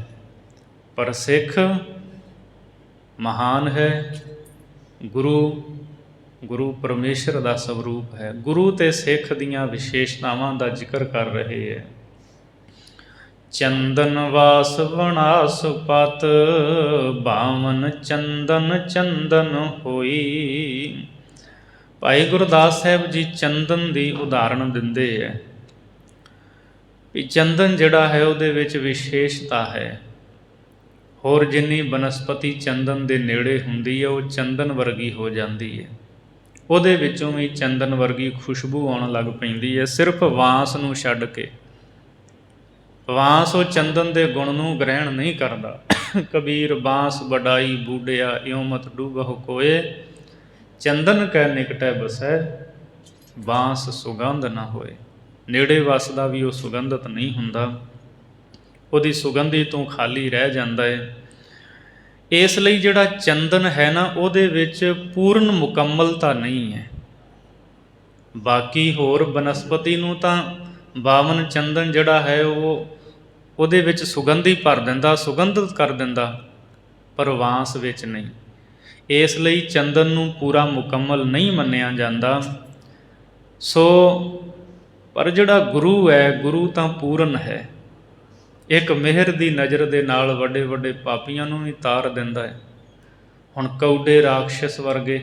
ਪਰ ਸਿੱਖ ਮਹਾਨ ਹੈ। ਗੁਰੂ ਪਰਮੇਸ਼ਰ ਦਾ ਸਵਰੂਪ ਹੈ। ਗੁਰੂ ਅਤੇ ਸਿੱਖ ਦੀਆਂ ਵਿਸ਼ੇਸ਼ਤਾਵਾਂ ਦਾ ਜ਼ਿਕਰ ਕਰ ਰਹੇ ਹੈ। ਚੰਦਨ ਵਾਸ ਵਣਾਸ ਪਤ ਬਾਵਨ ਚੰਦਨ ਚੰਦਨ ਹੋਈ। ਭਾਈ ਗੁਰਦਾਸ ਸਾਹਿਬ ਜੀ ਚੰਦਨ ਦੀ ਉਦਾਹਰਣ ਦਿੰਦੇ ਹੈ ਵੀ ਚੰਦਨ ਜਿਹੜਾ ਹੈ ਉਹਦੇ ਵਿੱਚ ਵਿਸ਼ੇਸ਼ਤਾ ਹੈ। ਹੋਰ ਜਿੰਨੀ ਬਨਸਪਤੀ ਚੰਦਨ ਦੇ ਨੇੜੇ ਹੁੰਦੀ ਹੈ ਉਹ ਚੰਦਨ ਵਰਗੀ ਹੋ ਜਾਂਦੀ ਹੈ, ਉਹਦੇ ਵਿੱਚੋਂ ਵੀ ਚੰਦਨ ਵਰਗੀ ਖੁਸ਼ਬੂ ਆਉਣ ਲੱਗ ਪੈਂਦੀ ਹੈ, ਸਿਰਫ ਵਾਂਸ ਨੂੰ ਛੱਡ ਕੇ। ਵਾਂਸ ਉਹ ਚੰਦਨ ਦੇ ਗੁਣ ਨੂੰ ਗ੍ਰਹਿਣ ਨਹੀਂ ਕਰਦਾ। ਕਬੀਰ ਬਾਂਸ ਵਡਾਈ ਬੂਡਿਆ ਇਉਂ ਮਤ ਡੂਬਹੁ ਕੋਏ, ਚੰਦਨ ਕੈ ਨਿਕਟੈ ਬਸੈ ਬਾਂਸ ਸੁਗੰਧ ਨਾ ਹੋਏ। ਨੇੜੇ ਵਸਦਾ ਵੀ ਉਹ ਸੁਗੰਧਤ ਨਹੀਂ ਹੁੰਦਾ, ਉਹਦੀ ਸੁਗੰਧੀ ਤੋਂ ਖਾਲੀ ਰਹਿ ਜਾਂਦਾ ਹੈ। ਇਸ ਲਈ ਜਿਹੜਾ ਚੰਦਨ ਹੈ ਨਾ ਉਹਦੇ ਵਿੱਚ ਪੂਰਨ ਮੁਕੰਮਲਤਾ ਨਹੀਂ ਹੈ। ਬਾਕੀ ਹੋਰ ਬਨਸਪਤੀ ਨੂੰ ਤਾਂ ਬਾਵਨ ਚੰਦਨ ਜਿਹੜਾ ਹੈ ਉਹਦੇ ਵਿੱਚ ਸੁਗੰਧੀ ਭਰ ਦਿੰਦਾ, ਸੁਗੰਧਿਤ ਕਰ ਦਿੰਦਾ, ਪਰ ਵਾਂਸ ਵਿੱਚ ਨਹੀਂ। ਇਸ ਲਈ ਚੰਦਨ ਨੂੰ ਪੂਰਾ ਮੁਕੰਮਲ ਨਹੀਂ ਮੰਨਿਆ ਜਾਂਦਾ। ਸੋ ਪਰ ਜਿਹੜਾ ਗੁਰੂ ਹੈ, ਗੁਰੂ ਤਾਂ ਪੂਰਨ ਹੈ। ਇੱਕ ਮਿਹਰ ਦੀ ਨਜ਼ਰ ਦੇ ਨਾਲ ਵੱਡੇ ਵੱਡੇ ਪਾਪੀਆਂ ਨੂੰ ਵੀ ਤਾਰ ਦਿੰਦਾ ਹੈ। ਹੁਣ ਕੌਡੇ ਰਾਖਸ਼ਸ ਵਰਗੇ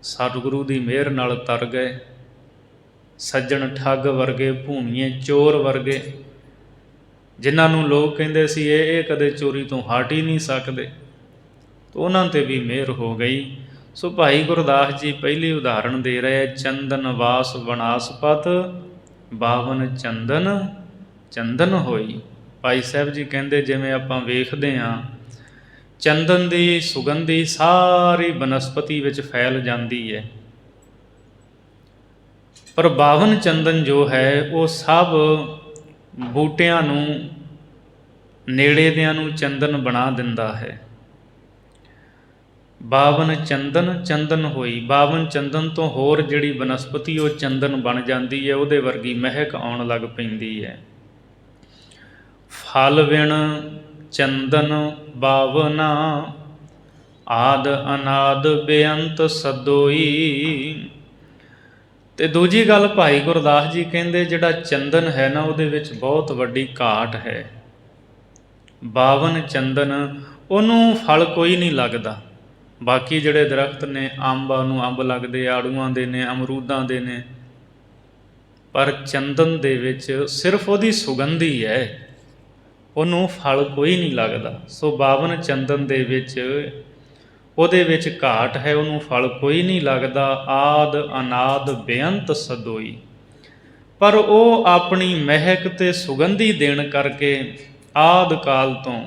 ਸਤਿਗੁਰੂ ਦੀ ਮਿਹਰ ਨਾਲ ਤਰ ਗਏ, ਸੱਜਣ ਠੱਗ ਵਰਗੇ, ਭੂਮੀਏ ਚੋਰ ਵਰਗੇ, ਜਿਨ੍ਹਾਂ ਨੂੰ ਲੋਕ ਕਹਿੰਦੇ ਸੀ ਇਹ ਕਦੇ ਚੋਰੀ ਤੋਂ ਹਟ ਹੀ ਨਹੀਂ ਸਕਦੇ, ਤਾਂ ਉਹਨਾਂ 'ਤੇ ਵੀ ਮਿਹਰ ਹੋ ਗਈ। ਸੋ ਭਾਈ ਗੁਰਦਾਸ ਜੀ ਪਹਿਲੀ ਉਦਾਹਰਣ ਦੇ ਰਹੇ, ਚੰਦਨ ਵਾਸ ਵਣਾਸਪਤ ਬਾਵਨ ਚੰਦਨ ਚੰਦਨ ਹੋਈ। ਭਾਈ ਸਾਹਿਬ ਜੀ ਕਹਿੰਦੇ ਜਿਵੇਂ ਆਪਾਂ ਵੇਖਦੇ ਹਾਂ ਚੰਦਨ ਦੀ ਸੁਗੰਧੀ ਸਾਰੀ ਬਨਸਪਤੀ ਵਿੱਚ ਫੈਲ ਜਾਂਦੀ ਹੈ, ਪਰ ਬਾਵਨ ਚੰਦਨ ਜੋ ਹੈ ਉਹ ਸਭ ਬੂਟਿਆਂ ਨੂੰ, ਨੇੜੇ ਦਿਆਂ ਨੂੰ ਚੰਦਨ ਬਣਾ ਦਿੰਦਾ ਹੈ। ਬਾਵਨ ਚੰਦਨ ਚੰਦਨ ਹੋਈ। ਬਾਵਨ ਚੰਦਨ ਤੋਂ ਹੋਰ ਜਿਹੜੀ ਬਨਸਪਤੀ ਉਹ ਚੰਦਨ ਬਣ ਜਾਂਦੀ ਹੈ, ਉਹਦੇ ਵਰਗੀ ਮਹਿਕ ਆਉਣ ਲੱਗ ਪੈਂਦੀ ਹੈ। ਫਲ ਵਿਣ ਚੰਦਨ ਬਾਵਨਾ, ਆਦ ਅਨਾਦ ਬੇਅੰਤ ਸਦੋਈ। ਤੇ ਦੂਜੀ ਗੱਲ ਭਾਈ ਗੁਰਦਾਸ ਜੀ ਕਹਿੰਦੇ ਜਿਹੜਾ ਚੰਦਨ ਹੈ ਨਾ, ਉਹਦੇ ਵਿੱਚ ਬਹੁਤ ਵੱਡੀ ਘਾਟ ਹੈ। ਬਾਵਨ ਚੰਦਨ, ਉਹਨੂੰ ਫਲ ਕੋਈ ਨਹੀਂ ਲੱਗਦਾ। ਬਾਕੀ ਜਿਹੜੇ ਦਰਖਤ ਨੇ, ਅੰਬਾਂ ਨੂੰ ਅੰਬ ਲੱਗਦੇ, ਆੜੂਆਂ ਦੇ ਨੇ, ਅਮਰੂਦਾਂ ਦੇ ਨੇ, ਪਰ ਚੰਦਨ ਦੇ ਵਿੱਚ ਸਿਰਫ ਉਹਦੀ ਸੁਗੰਧੀ ਹੈ, ਉਹਨੂੰ ਫਲ ਕੋਈ ਨਹੀਂ ਲੱਗਦਾ। ਸੋ ਬਾਵਨ ਚੰਦਨ ਦੇ ਵਿੱਚ ਉਹਦੇ ਵਿੱਚ ਘਾਟ ਹੈ, ਉਹਨੂੰ ਫਲ ਕੋਈ ਨਹੀਂ ਲੱਗਦਾ। ਆਦ ਅਨਾਦ ਬੇਅੰਤ ਸਦੋਈ, ਪਰ ਉਹ ਆਪਣੀ ਮਹਿਕ ਤੇ ਸੁਗੰਧੀ ਦੇਣ ਕਰਕੇ ਆਦ ਕਾਲ ਤੋਂ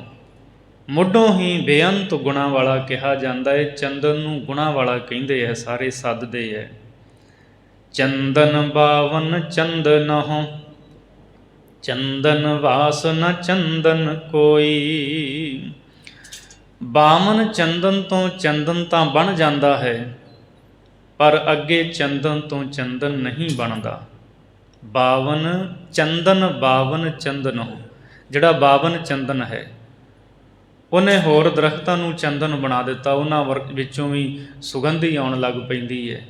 ਮੁੱਢੋਂ ਹੀ ਬੇਅੰਤ ਗੁਣਾਂ ਵਾਲਾ ਕਿਹਾ ਜਾਂਦਾ ਹੈ। ਚੰਦਨ ਨੂੰ ਗੁਣਾਂ ਵਾਲਾ ਕਹਿੰਦੇ ਹੈ, ਸਾਰੇ ਸੱਦਦੇ ਹੈ। ਚੰਦਨ ਬਾਵਨ ਚੰਦਨਹੁ, ਚੰਦਨ ਵਾਸ ਨ ਚੰਦਨ ਕੋਈ। ਬਾਵਨ ਚੰਦਨ ਤੋਂ ਚੰਦਨ ਤਾਂ ਬਣ ਜਾਂਦਾ ਹੈ, ਪਰ ਅੱਗੇ ਚੰਦਨ ਤੋਂ ਚੰਦਨ ਨਹੀਂ ਬਣਦਾ। ਬਾਵਨ ਚੰਦਨ ਬਾਵਨ ਚੰਦਨਹੁ, ਜਿਹੜਾ ਬਾਵਨ ਚੰਦਨ ਹੈ, ਉਹਨੇ ਹੋਰ ਦਰਖਤਾਂ ਨੂੰ ਚੰਦਨ ਬਣਾ ਦਿੱਤਾ, ਉਹਨਾਂ ਵਿੱਚੋਂ ਵੀ ਸੁਗੰਧੀ ਆਉਣ ਲੱਗ ਪੈਂਦੀ ਹੈ।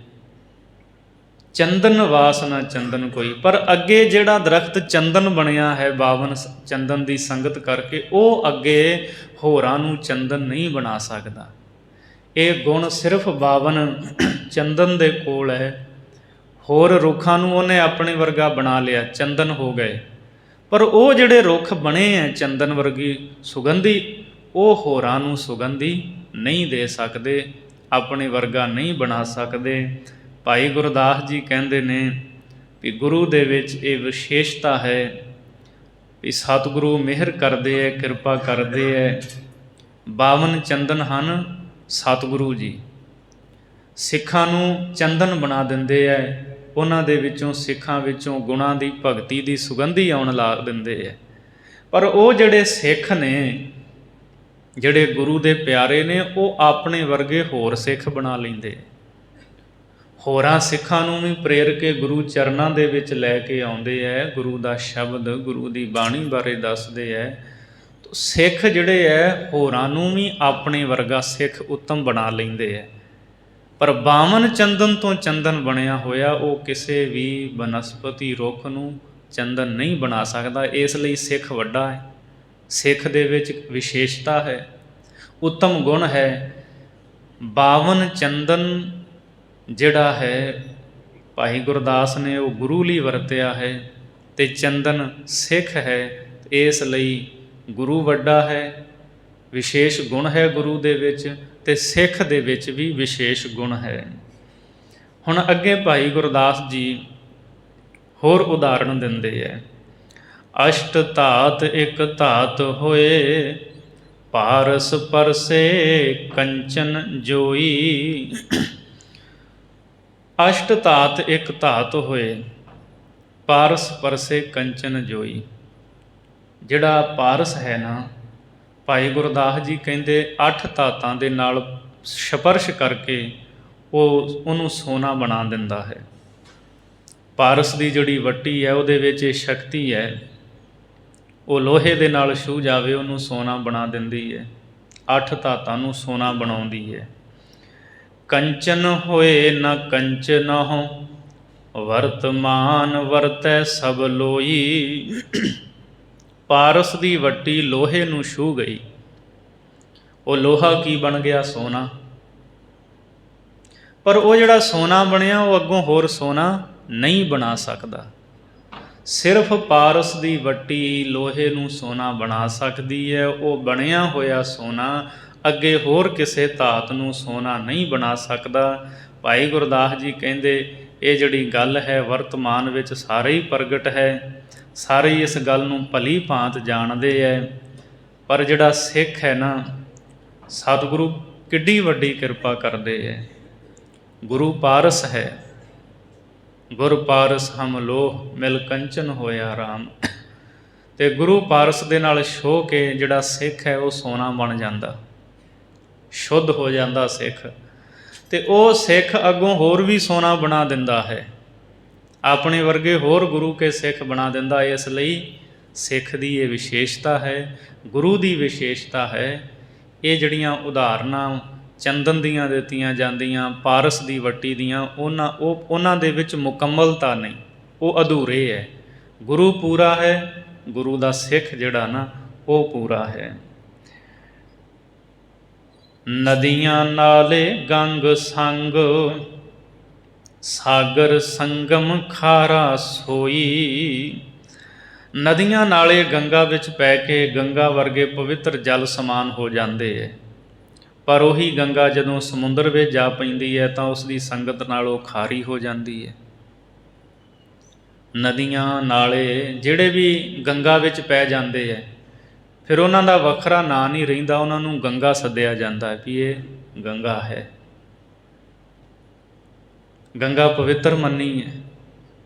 ਚੰਦਨ ਵਾਸ ਨਾ ਚੰਦਨ ਕੋਈ, ਪਰ ਅੱਗੇ ਜਿਹੜਾ ਦਰਖਤ ਚੰਦਨ ਬਣਿਆ ਹੈ ਬਾਵਨ ਚੰਦਨ ਦੀ ਸੰਗਤ ਕਰਕੇ, ਉਹ ਅੱਗੇ ਹੋਰਾਂ ਨੂੰ ਚੰਦਨ ਨਹੀਂ ਬਣਾ ਸਕਦਾ। ਇਹ ਗੁਣ ਸਿਰਫ ਬਾਵਨ ਚੰਦਨ ਦੇ ਕੋਲ ਹੈ। ਹੋਰ ਰੁੱਖਾਂ ਨੂੰ ਉਹਨੇ ਆਪਣੇ ਵਰਗਾ ਬਣਾ ਲਿਆ, ਚੰਦਨ ਹੋ ਗਏ, ਪਰ ਉਹ ਜਿਹੜੇ ਰੁੱਖ ਬਣੇ ਹੈ ਚੰਦਨ ਵਰਗੀ ਸੁਗੰਧੀ, ਉਹ ਹੋਰਾਂ ਨੂੰ ਸੁਗੰਧੀ ਨਹੀਂ ਦੇ ਸਕਦੇ, ਆਪਣੇ ਵਰਗਾ ਨਹੀਂ ਬਣਾ ਸਕਦੇ। ਭਾਈ ਗੁਰਦਾਸ ਜੀ ਕਹਿੰਦੇ ਨੇ ਵੀ ਗੁਰੂ ਦੇ ਵਿੱਚ ਇਹ ਵਿਸ਼ੇਸ਼ਤਾ ਹੈ ਵੀ ਸਤਿਗੁਰੂ ਮਿਹਰ ਕਰਦੇ ਹੈ, ਕਿਰਪਾ ਕਰਦੇ ਹੈ। ਬਾਵਨ ਚੰਦਨ ਹਨ ਸਤਿਗੁਰੂ ਜੀ, ਸਿੱਖਾਂ ਨੂੰ ਚੰਦਨ ਬਣਾ ਦਿੰਦੇ ਹੈ। ਉਹਨਾਂ ਦੇ ਵਿੱਚੋਂ, ਸਿੱਖਾਂ ਵਿੱਚੋਂ ਗੁਣਾਂ ਦੀ, ਭਗਤੀ ਦੀ ਸੁਗੰਧੀ ਆਉਣ ਲਾ ਦਿੰਦੇ ਹੈ। ਪਰ ਉਹ ਜਿਹੜੇ ਸਿੱਖ ਨੇ, ਜਿਹੜੇ ਗੁਰੂ ਦੇ ਪਿਆਰੇ ਨੇ, ਉਹ ਆਪਣੇ ਵਰਗੇ ਹੋਰ ਸਿੱਖ ਬਣਾ ਲੈਂਦੇ। ਹੋਰਾਂ ਸਿੱਖਾਂ ਨੂੰ ਵੀ ਪ੍ਰੇਰ ਕੇ ਗੁਰੂ ਚਰਨਾਂ ਦੇ ਵਿੱਚ ਲੈ ਕੇ ਆਉਂਦੇ ਹੈ, ਗੁਰੂ ਦਾ ਸ਼ਬਦ, ਗੁਰੂ ਦੀ ਬਾਣੀ ਬਾਰੇ ਦੱਸਦੇ ਹੈ। ਸਿੱਖ ਜਿਹੜੇ ਹੈ ਹੋਰਾਂ ਨੂੰ ਵੀ ਆਪਣੇ ਵਰਗਾ ਸਿੱਖ ਉੱਤਮ ਬਣਾ ਲੈਂਦੇ ਹੈ। ਪਰ ਬਾਵਨ ਚੰਦਨ ਤੋਂ ਚੰਦਨ ਬਣਿਆ ਹੋਇਆ ਉਹ ਕਿਸੇ ਵੀ ਬਨਸਪਤੀ ਰੁੱਖ ਨੂੰ ਚੰਦਨ ਨਹੀਂ ਬਣਾ ਸਕਦਾ। ਇਸ ਲਈ ਸਿੱਖ ਵੱਡਾ ਹੈ, ਸਿੱਖ ਦੇ ਵਿੱਚ ਵਿਸ਼ੇਸ਼ਤਾ ਹੈ, ਉੱਤਮ ਗੁਣ ਹੈ। ਬਾਵਨ ਚੰਦਨ ਜਿਹੜਾ ਹੈ ਭਾਈ ਗੁਰਦਾਸ ਨੇ ਉਹ ਗੁਰੂ ਲਈ ਵਰਤਿਆ ਹੈ, ਅਤੇ ਚੰਦਨ ਸਿੱਖ ਹੈ। ਇਸ ਲਈ ਗੁਰੂ ਵੱਡਾ ਹੈ, ਵਿਸ਼ੇਸ਼ ਗੁਣ ਹੈ ਗੁਰੂ ਦੇ ਵਿੱਚ, ਅਤੇ ਸਿੱਖ ਦੇ ਵਿੱਚ ਵੀ ਵਿਸ਼ੇਸ਼ ਗੁਣ ਹੈ। ਹੁਣ ਅੱਗੇ ਭਾਈ ਗੁਰਦਾਸ ਜੀ ਹੋਰ ਉਦਾਹਰਣ ਦਿੰਦੇ ਹੈ। ਅਸ਼ਟ ਧਾਤ ਇੱਕ ਧਾਤ ਹੋਏ, ਪਾਰਸ ਪਰਸੇ ਕੰਚਨ ਜੋਈ। ਅਸ਼ਟ ਧਾਤ ਇੱਕ ਧਾਤ ਹੋਏ, ਪਾਰਸ ਪਰਸੇ ਕੰਚਨ ਜੋਈ। ਜਿਹੜਾ ਪਾਰਸ ਹੈ ਨਾ, ਭਾਈ ਗੁਰਦਾਸ ਜੀ ਕਹਿੰਦੇ 8 ਧਾਤਾਂ ਦੇ ਨਾਲ ਸਪਰਸ਼ ਕਰਕੇ ਉਹਨੂੰ ਸੋਨਾ ਬਣਾ ਦਿੰਦਾ ਹੈ। ਪਾਰਸ ਦੀ ਜਿਹੜੀ ਵੱਟੀ ਹੈ ਉਹਦੇ ਵਿੱਚ ਇਹ ਸ਼ਕਤੀ ਹੈ, ਉਹ ਲੋਹੇ ਦੇ ਨਾਲ ਛੂਹ ਜਾਵੇ ਉਹਨੂੰ ਸੋਨਾ ਬਣਾ ਦਿੰਦੀ ਹੈ। 8 ਧਾਤਾਂ ਨੂੰ ਸੋਨਾ ਬਣਾਉਂਦੀ ਹੈ। ਕੰਚਨ ਹੋਏ ਨਾ ਕੰਚਨਹੁ, ਵਰਤਮਾਨ ਵਰਤੈ ਸਭ ਲੋਈ। ਪਾਰਸ ਦੀ ਵੱਟੀ ਲੋਹੇ ਨੂੰ ਛੂਹ ਗਈ, ਉਹ ਲੋਹਾ ਕੀ ਬਣ ਗਿਆ? ਸੋਨਾ। ਪਰ ਉਹ ਜਿਹੜਾ ਸੋਨਾ ਬਣਿਆ ਉਹ ਅੱਗੋਂ ਹੋਰ ਸੋਨਾ ਨਹੀਂ ਬਣਾ ਸਕਦਾ। ਸਿਰਫ ਪਾਰਸ ਦੀ ਵੱਟੀ ਲੋਹੇ ਨੂੰ ਸੋਨਾ ਬਣਾ ਸਕਦੀ ਹੈ। ਉਹ ਬਣਿਆ ਹੋਇਆ ਸੋਨਾ ਅੱਗੇ ਹੋਰ ਕਿਸੇ ਧਾਤ ਨੂੰ ਸੋਨਾ ਨਹੀਂ ਬਣਾ ਸਕਦਾ। ਭਾਈ ਗੁਰਦਾਸ ਜੀ ਕਹਿੰਦੇ ਇਹ ਜਿਹੜੀ ਗੱਲ ਹੈ ਵਰਤਮਾਨ ਵਿੱਚ ਸਾਰੇ ਹੀ ਪ੍ਰਗਟ ਹੈ, ਸਾਰੇ ਇਸ ਗੱਲ ਨੂੰ ਭਲੀ ਭਾਂਤ ਜਾਣਦੇ ਹੈ। ਪਰ ਜਿਹੜਾ ਸਿੱਖ ਹੈ ਨਾ, ਸਤਿਗੁਰੂ ਕਿੱਡੀ ਵੱਡੀ ਕਿਰਪਾ ਕਰਦੇ ਹੈ। ਗੁਰੂ ਪਾਰਸ ਹੈ, ਗੁਰ ਪਾਰਸ ਹਮ ਲੋਹ ਮਿਲ ਕੰਚਨ ਹੋਇਆ ਰਾਮ। ਅਤੇ ਗੁਰੂ ਪਾਰਸ ਦੇ ਨਾਲ ਛੋਹ ਕੇ ਜਿਹੜਾ ਸਿੱਖ ਹੈ ਉਹ ਸੋਨਾ ਬਣ ਜਾਂਦਾ। ਸ਼ੁੱਧ ਹੋ ਜਾਂਦਾ ਸਿੱਖ। ਅਤੇ ਉਹ ਸਿੱਖ ਅੱਗੋਂ ਹੋਰ ਵੀ ਸੋਨਾ ਬਣਾ ਦਿੰਦਾ ਹੈ, ਆਪਣੇ ਵਰਗੇ ਹੋਰ ਗੁਰੂ ਕੇ ਸਿੱਖ ਬਣਾ ਦਿੰਦਾ। ਇਸ ਲਈ ਸਿੱਖ ਦੀ ਇਹ ਵਿਸ਼ੇਸ਼ਤਾ ਹੈ, ਗੁਰੂ ਦੀ ਵਿਸ਼ੇਸ਼ਤਾ ਹੈ। ਇਹ ਜਿਹੜੀਆਂ ਉਦਾਹਰਨਾਂ ਚੰਦਨ ਦੀਆਂ ਦਿੱਤੀਆਂ ਜਾਂਦੀਆਂ, ਪਾਰਸ ਦੀ ਵੱਟੀ ਦੀਆਂ, ਉਹਨਾਂ ਦੇ ਵਿੱਚ ਮੁਕੰਮਲਤਾ ਨਹੀਂ, ਉਹ ਅਧੂਰੇ ਹੈ। ਗੁਰੂ ਪੂਰਾ ਹੈ, ਗੁਰੂ ਦਾ ਸਿੱਖ ਜਿਹੜਾ ਨਾ ਉਹ ਪੂਰਾ ਹੈ। ਨਦੀਆਂ ਨਾਲੇ ਗੰਗ ਸੰਗ, ਸਾਗਰ ਸੰਗਮ ਖਾਰਾ ਸੋਈ। ਨਦੀਆਂ ਨਾਲੇ ਗੰਗਾ ਵਿੱਚ ਪੈ ਕੇ ਗੰਗਾ ਵਰਗੇ ਪਵਿੱਤਰ ਜਲ ਸਮਾਨ ਹੋ ਜਾਂਦੇ ਹੈ, ਪਰ ਉਹੀ ਗੰਗਾ ਜਦੋਂ ਸਮੁੰਦਰ ਵਿੱਚ ਜਾ ਪੈਂਦੀ ਹੈ ਤਾਂ ਉਸ ਦੀ ਸੰਗਤ ਨਾਲ ਉਹ ਖਾਰੀ ਹੋ ਜਾਂਦੀ ਹੈ। ਨਦੀਆਂ ਨਾਲੇ ਜਿਹੜੇ ਵੀ ਗੰਗਾ ਵਿੱਚ ਪੈ ਜਾਂਦੇ ਹੈ, ਫਿਰ ਉਹਨਾਂ ਦਾ ਵੱਖਰਾ ਨਾਂ ਨਹੀਂ ਰਹਿੰਦਾ, ਉਹਨਾਂ ਨੂੰ ਗੰਗਾ ਸੱਦਿਆ ਜਾਂਦਾ ਹੈ ਵੀ ਇਹ ਗੰਗਾ ਹੈ। ਗੰਗਾ ਪਵਿੱਤਰ ਮੰਨੀ ਹੈ।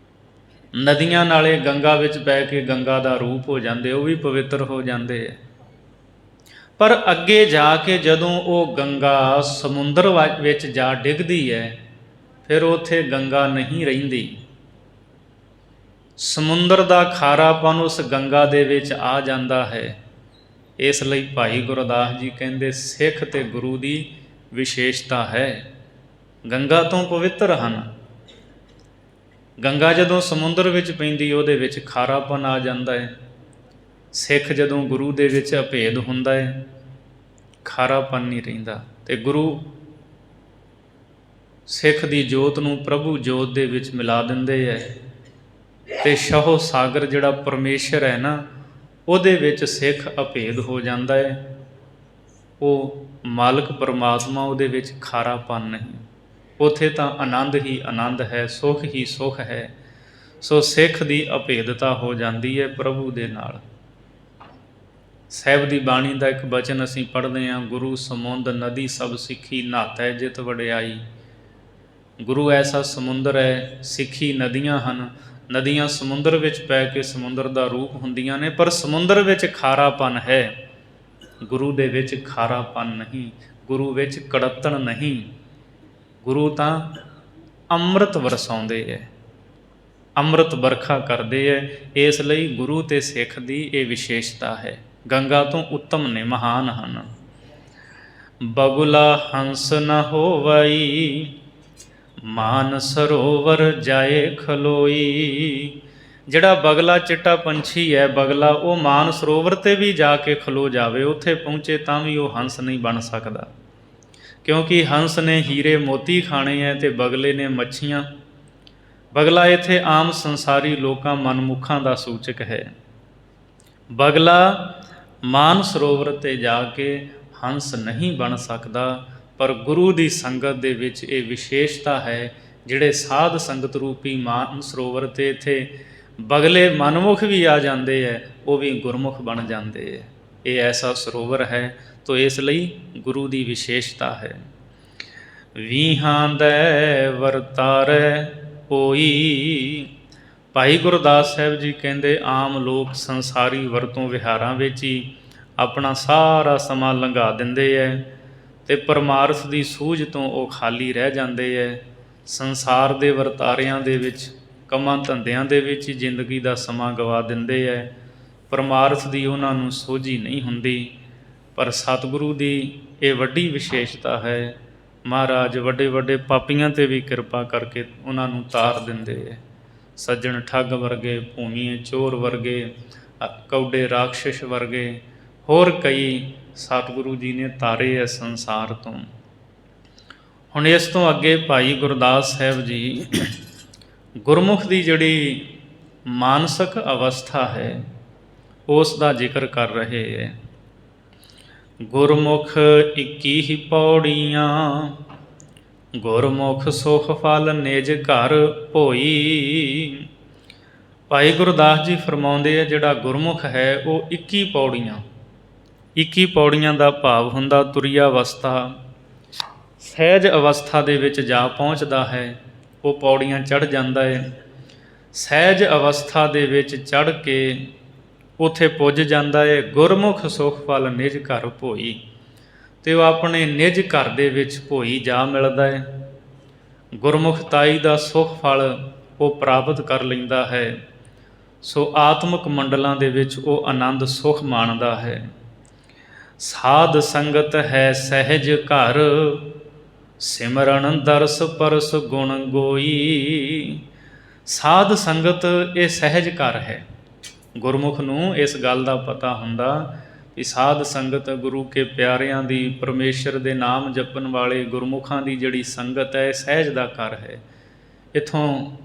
ਨਦੀਆਂ ਨਾਲੇ ਗੰਗਾ ਵਿੱਚ ਪੈ ਕੇ ਗੰਗਾ ਦਾ ਰੂਪ ਹੋ ਜਾਂਦੇ, ਉਹ ਵੀ ਪਵਿੱਤਰ ਹੋ ਜਾਂਦੇ ਹੈ। ਪਰ ਅੱਗੇ ਜਾ ਕੇ ਜਦੋਂ ਉਹ ਗੰਗਾ ਸਮੁੰਦਰ ਵਿੱਚ ਜਾ ਡਿੱਗਦੀ ਹੈ, ਫਿਰ ਉੱਥੇ ਗੰਗਾ ਨਹੀਂ ਰਹਿੰਦੀ। ਸਮੁੰਦਰ ਦਾ ਖਾਰਾਪਨ ਉਸ ਗੰਗਾ ਦੇ ਵਿੱਚ ਆ ਜਾਂਦਾ ਹੈ। ਇਸ ਲਈ ਭਾਈ ਗੁਰਦਾਸ ਜੀ ਕਹਿੰਦੇ ਸਿੱਖ ਅਤੇ ਗੁਰੂ ਦੀ ਵਿਸ਼ੇਸ਼ਤਾ ਹੈ, ਗੰਗਾ ਤੋਂ ਪਵਿੱਤਰ ਹਨ। ਗੰਗਾ ਜਦੋਂ ਸਮੁੰਦਰ ਵਿੱਚ ਪੈਂਦੀ ਉਹਦੇ ਵਿੱਚ ਖਾਰਾਪਨ ਆ ਜਾਂਦਾ ਹੈ। ਸਿੱਖ ਜਦੋਂ ਗੁਰੂ ਦੇ ਵਿੱਚ ਅਭੇਦ ਹੁੰਦਾ ਹੈ, ਖਾਰਾਪਨ ਨਹੀਂ ਰਹਿੰਦਾ। ਅਤੇ ਗੁਰੂ ਸਿੱਖ ਦੀ ਜੋਤ ਨੂੰ ਪ੍ਰਭੂ ਜੋਤ ਦੇ ਵਿੱਚ ਮਿਲਾ ਦਿੰਦੇ ਹੈ। ਅਤੇ ਸ਼ਹੋ ਸਾਗਰ ਜਿਹੜਾ ਪਰਮੇਸ਼ਰ ਹੈ ਨਾ, ਉਹਦੇ ਵਿੱਚ ਸਿੱਖ ਅਭੇਦ ਹੋ ਜਾਂਦਾ ਹੈ। ਉਹ ਮਾਲਕ ਪਰਮਾਤਮਾ, ਉਹਦੇ ਵਿੱਚ ਖਾਰਾਪਨ ਨਹੀਂ, ਉੱਥੇ ਤਾਂ ਆਨੰਦ ਹੀ ਆਨੰਦ ਹੈ, ਸੁੱਖ ਹੀ ਸੁੱਖ ਹੈ। ਸੋ ਸਿੱਖ ਦੀ ਅਭੇਦਤਾ ਹੋ ਜਾਂਦੀ ਹੈ ਪ੍ਰਭੂ ਦੇ ਨਾਲ। ਸਾਹਿਬ ਦੀ ਬਾਣੀ ਦਾ ਇੱਕ ਬਚਨ ਅਸੀਂ ਪੜ੍ਹਦੇ ਹਾਂ, ਗੁਰੂ ਸਮੁੰਦ ਨਦੀ ਸਭ ਸਿੱਖੀ ਨਹਾਤੈ ਜਿਤ ਵਡਿਆਈ। ਗੁਰੂ ਐਸਾ ਸਮੁੰਦਰ ਹੈ, ਸਿੱਖੀ ਨਦੀਆਂ ਹਨ। ਨਦੀਆਂ ਸਮੁੰਦਰ ਵਿੱਚ ਪੈ ਕੇ ਸਮੁੰਦਰ ਦਾ ਰੂਪ ਹੁੰਦੀਆਂ ਨੇ, ਪਰ ਸਮੁੰਦਰ ਵਿੱਚ ਖਾਰਾਪਨ ਹੈ, ਗੁਰੂ ਦੇ ਵਿੱਚ ਖਾਰਾਪਨ ਨਹੀਂ, ਗੁਰੂ ਵਿੱਚ ਕੜੱਤਣ ਨਹੀਂ। ਗੁਰੂ ਤਾਂ ਅੰਮ੍ਰਿਤ ਵਰਸਾਉਂਦੇ ਹੈ, ਅੰਮ੍ਰਿਤ ਵਰਖਾ ਕਰਦੇ ਹੈ। ਇਸ ਲਈ ਗੁਰੂ ਅਤੇ ਸਿੱਖ ਦੀ ਇਹ ਵਿਸ਼ੇਸ਼ਤਾ ਹੈ, ਗੰਗਾ ਤੋਂ ਉੱਤਮ ਨੇ, ਮਹਾਨ ਹਨ। ਬਗੁਲਾ ਹੰਸ ਨ ਹੋਵਈ, ਮਾਨ ਸਰੋਵਰ ਜਾਏ ਖਲੋਈ। ਜਿਹੜਾ ਬਗਲਾ ਚਿੱਟਾ ਪੰਛੀ ਹੈ, ਬਗਲਾ, ਉਹ ਮਾਨ ਸਰੋਵਰ 'ਤੇ ਵੀ ਜਾ ਕੇ ਖਲੋ ਜਾਵੇ, ਉੱਥੇ ਪਹੁੰਚੇ ਤਾਂ ਵੀ ਉਹ ਹੰਸ ਨਹੀਂ ਬਣ ਸਕਦਾ, ਕਿਉਂਕਿ ਹੰਸ ਨੇ ਹੀਰੇ ਮੋਤੀ ਖਾਣੇ ਹੈ ਅਤੇ ਬਗਲੇ ਨੇ ਮੱਛੀਆਂ। ਬਗਲਾ ਇੱਥੇ ਆਮ ਸੰਸਾਰੀ ਲੋਕਾਂ ਮਨਮੁਖਾਂ ਦਾ ਸੂਚਕ ਹੈ। ਬਗਲਾ ਮਾਨ ਸਰੋਵਰ 'ਤੇ ਜਾ ਕੇ ਹੰਸ ਨਹੀਂ ਬਣ ਸਕਦਾ, ਪਰ ਗੁਰੂ ਦੀ ਸੰਗਤ ਦੇ ਵਿੱਚ ਇਹ ਵਿਸ਼ੇਸ਼ਤਾ ਹੈ। ਜਿਹੜੇ ਸਾਧ ਸੰਗਤ ਰੂਪੀ ਮਾਨ ਸਰੋਵਰ 'ਤੇ ਇੱਥੇ ਬਗਲੇ ਮਨਮੁਖ ਵੀ ਆ ਜਾਂਦੇ ਹੈ, ਉਹ ਵੀ ਗੁਰਮੁਖ ਬਣ ਜਾਂਦੇ ਹੈ। ਇਹ ਐਸਾ ਸਰੋਵਰ ਹੈ, ਤੋ ਇਸ ਲਈ ਗੁਰੂ ਦੀ ਵਿਸ਼ੇਸ਼ਤਾ ਹੈ। ਵੀਹਾਂ ਦੈ ਵਰਤਾਰੈ ਹੋਈ। ਭਾਈ ਗੁਰਦਾਸ ਸਾਹਿਬ ਜੀ ਕਹਿੰਦੇ ਆਮ ਲੋਕ ਸੰਸਾਰੀ ਵਰਤੋਂ ਵਿਹਾਰਾਂ ਵਿੱਚ ਹੀ ਆਪਣਾ ਸਾਰਾ ਸਮਾਂ ਲੰਘਾ ਦਿੰਦੇ ਹੈ ਅਤੇ ਪਰਮਾਰਥ ਦੀ ਸੂਝ ਤੋਂ ਉਹ ਖਾਲੀ ਰਹਿ ਜਾਂਦੇ ਹੈ। ਸੰਸਾਰ ਦੇ ਵਰਤਾਰਿਆਂ ਦੇ ਵਿੱਚ, ਕੰਮਾਂ ਧੰਦਿਆਂ ਦੇ ਵਿੱਚ ਹੀ ਜ਼ਿੰਦਗੀ ਦਾ ਸਮਾਂ ਗਵਾ ਦਿੰਦੇ ਹੈ। ਪਰਮਾਰਥ ਦੀ ਉਹਨਾਂ ਨੂੰ ਸੋਝੀ ਨਹੀਂ ਹੁੰਦੀ। ਪਰ ਸਤਿਗੁਰੂ ਦੀ ਇਹ ਵੱਡੀ ਵਿਸ਼ੇਸ਼ਤਾ ਹੈ, ਮਹਾਰਾਜ ਵੱਡੇ ਵੱਡੇ ਪਾਪੀਆਂ 'ਤੇ ਵੀ ਕਿਰਪਾ ਕਰਕੇ ਉਹਨਾਂ ਨੂੰ ਤਾਰ ਦਿੰਦੇ ਹੈ। ਸੱਜਣ ਠੱਗ ਵਰਗੇ, ਭੂਮੀਏ ਚੋਰ ਵਰਗੇ, ਕੌਡੇ ਰਾਖਸ਼ ਵਰਗੇ, ਹੋਰ ਕਈ ਸਤਿਗੁਰੂ ਜੀ ਨੇ ਤਾਰੇ ਹੈ ਸੰਸਾਰ ਤੋਂ। ਹੁਣ ਇਸ ਤੋਂ ਅੱਗੇ ਭਾਈ ਗੁਰਦਾਸ ਸਾਹਿਬ ਜੀ ਗੁਰਮੁਖ ਦੀ ਜਿਹੜੀ ਮਾਨਸਿਕ ਅਵਸਥਾ ਹੈ ਉਸ ਦਾ ਜ਼ਿਕਰ ਕਰ ਰਹੇ ਹੈ। ਗੁਰਮੁਖ 21 ਹੀ ਪੌੜੀਆਂ, ਗੁਰਮੁਖ ਸੁਖ ਫਲ ਨਿਜ ਘਰ ਭੋਈ। ਭਾਈ ਗੁਰਦਾਸ ਜੀ ਫਰਮਾਉਂਦੇ ਆ ਜਿਹੜਾ ਗੁਰਮੁਖ ਹੈ ਉਹ 21 ਪੌੜੀਆਂ, 21 ਪੌੜੀਆਂ ਦਾ ਭਾਵ ਹੁੰਦਾ ਤੁਰੀਆ ਅਵਸਥਾ, ਸਹਿਜ ਅਵਸਥਾ ਦੇ ਵਿੱਚ ਜਾ ਪਹੁੰਚਦਾ ਹੈ। ਉਹ ਪੌੜੀਆਂ ਚੜ੍ਹ ਜਾਂਦਾ ਹੈ, ਸਹਿਜ ਅਵਸਥਾ ਦੇ ਵਿੱਚ ਚੜ੍ਹ ਕੇ ਉੱਥੇ ਪੁੱਜ ਜਾਂਦਾ ਹੈ। ਗੁਰਮੁਖ ਸੁਖ ਫਲ ਨਿਜ ਘਰ ਭੋਈ। ਤੇ ਉਹ ਆਪਣੇ ਨਿਜ ਘਰ ਦੇ ਵਿੱਚ ਭੋਈ ਜਾ ਮਿਲਦਾ ਹੈ। ਗੁਰਮੁਖਤਾਈ ਦਾ ਸੁਖ ਫਲ ਉਹ ਪ੍ਰਾਪਤ ਕਰ ਲੈਂਦਾ ਹੈ। ਸੋ ਆਤਮਿਕ ਮੰਡਲਾਂ ਦੇ ਵਿੱਚ ਉਹ ਆਨੰਦ ਸੁਖ ਮਾਣਦਾ ਹੈ। ਸਾਧ ਸੰਗਤ ਹੈ ਸਹਿਜ ਘਰ, ਸਿਮਰਨ ਦਰਸ ਪਰਸ ਗੁਣ ਗੋਈ। ਸਾਧ ਸੰਗਤ ਇਹ ਸਹਿਜ ਘਰ ਹੈ। ਗੁਰਮੁਖ ਨੂੰ ਇਸ ਗੱਲ ਦਾ ਪਤਾ ਹੁੰਦਾ ਕਿ ਸਾਧ ਸੰਗਤ ਗੁਰੂ ਕੇ ਪਿਆਰਿਆਂ ਦੀ, ਪਰਮੇਸ਼ਰ ਦੇ ਨਾਮ ਜਪਣ ਵਾਲੇ ਗੁਰਮੁਖਾਂ ਦੀ ਜਿਹੜੀ ਸੰਗਤ ਹੈ, ਸਹਿਜ ਦਾ ਘਰ ਹੈ। ਇੱਥੋਂ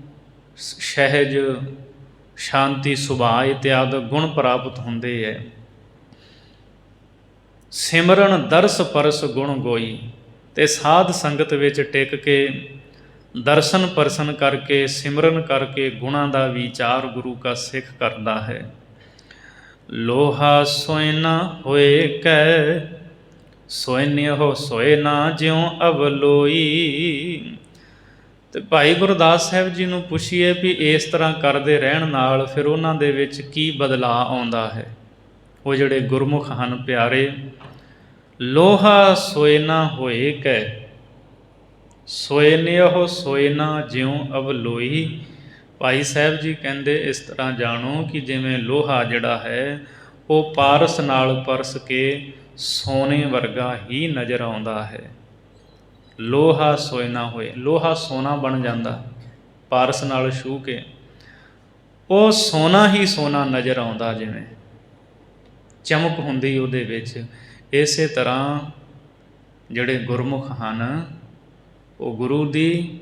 ਸਹਿਜ, ਸ਼ਾਂਤੀ, ਸੁਭਾਅ ਇਤਿਆਦਿ ਗੁਣ ਪ੍ਰਾਪਤ ਹੁੰਦੇ ਹੈ। ਸਿਮਰਨ ਦਰਸ ਪਰਸ ਗੁਣ ਗੋਈ, ਤੇ ਸਾਧ ਸੰਗਤ ਵਿੱਚ ਟਿਕ ਕੇ ਦਰਸ਼ਨ ਪਰਸਨ ਕਰਕੇ, ਸਿਮਰਨ ਕਰਕੇ ਗੁਣਾਂ ਦਾ ਵਿਚਾਰ ਗੁਰੂ ਕਾ ਸਿੱਖ ਕਰਦਾ ਹੈ। ਲੋਹਾ ਸੋਇਨਾ ਹੋਏ ਕੈ, ਸੋਇਨਿਓ ਸੋਏ ਨਾ ਜਿਉ ਅਵਲੋਈ। ਤੇ ਭਾਈ ਗੁਰਦਾਸ ਸਾਹਿਬ ਜੀ ਨੂੰ ਪੁੱਛੀਏ ਵੀ ਇਸ ਤਰ੍ਹਾਂ ਕਰਦੇ ਰਹਿਣ ਨਾਲ ਫਿਰ ਉਹਨਾਂ ਦੇ ਵਿੱਚ ਕੀ ਬਦਲਾਅ ਆਉਂਦਾ ਹੈ। ਉਹ ਜਿਹੜੇ ਗੁਰਮੁਖ ਹਨ ਪਿਆਰੇ, ਲੋਹਾ ਸੋਇਨਾ ਹੋਏ ਕੈ, ਸੋਇਨਿਓ ਸੋਏ ਨਾ ਜਿਉ ਅਵਲੋਈ। ਭਾਈ ਸਾਹਿਬ ਜੀ ਕਹਿੰਦੇ ਇਸ ਤਰ੍ਹਾਂ ਜਾਣੋ ਕਿ ਜਿਵੇਂ ਲੋਹਾ ਜਿਹੜਾ ਹੈ ਉਹ ਪਾਰਸ ਨਾਲ ਪਰਸ ਕੇ ਸੋਨੇ ਵਰਗਾ ਹੀ ਨਜ਼ਰ ਆਉਂਦਾ ਹੈ। ਲੋਹਾ ਸੋਇਨਾ ਹੋਏ, ਲੋਹਾ ਸੋਨਾ ਬਣ ਜਾਂਦਾ ਪਾਰਸ ਨਾਲ ਛੂਹ ਕੇ, ਉਹ ਸੋਨਾ ਹੀ ਸੋਨਾ ਨਜ਼ਰ ਆਉਂਦਾ, ਜਿਵੇਂ ਚਮਕ ਹੁੰਦੀ ਉਹਦੇ ਵਿੱਚ। ਇਸੇ ਤਰ੍ਹਾਂ ਜਿਹੜੇ ਗੁਰਮੁਖ ਹਨ ਉਹ ਗੁਰੂ ਦੀ,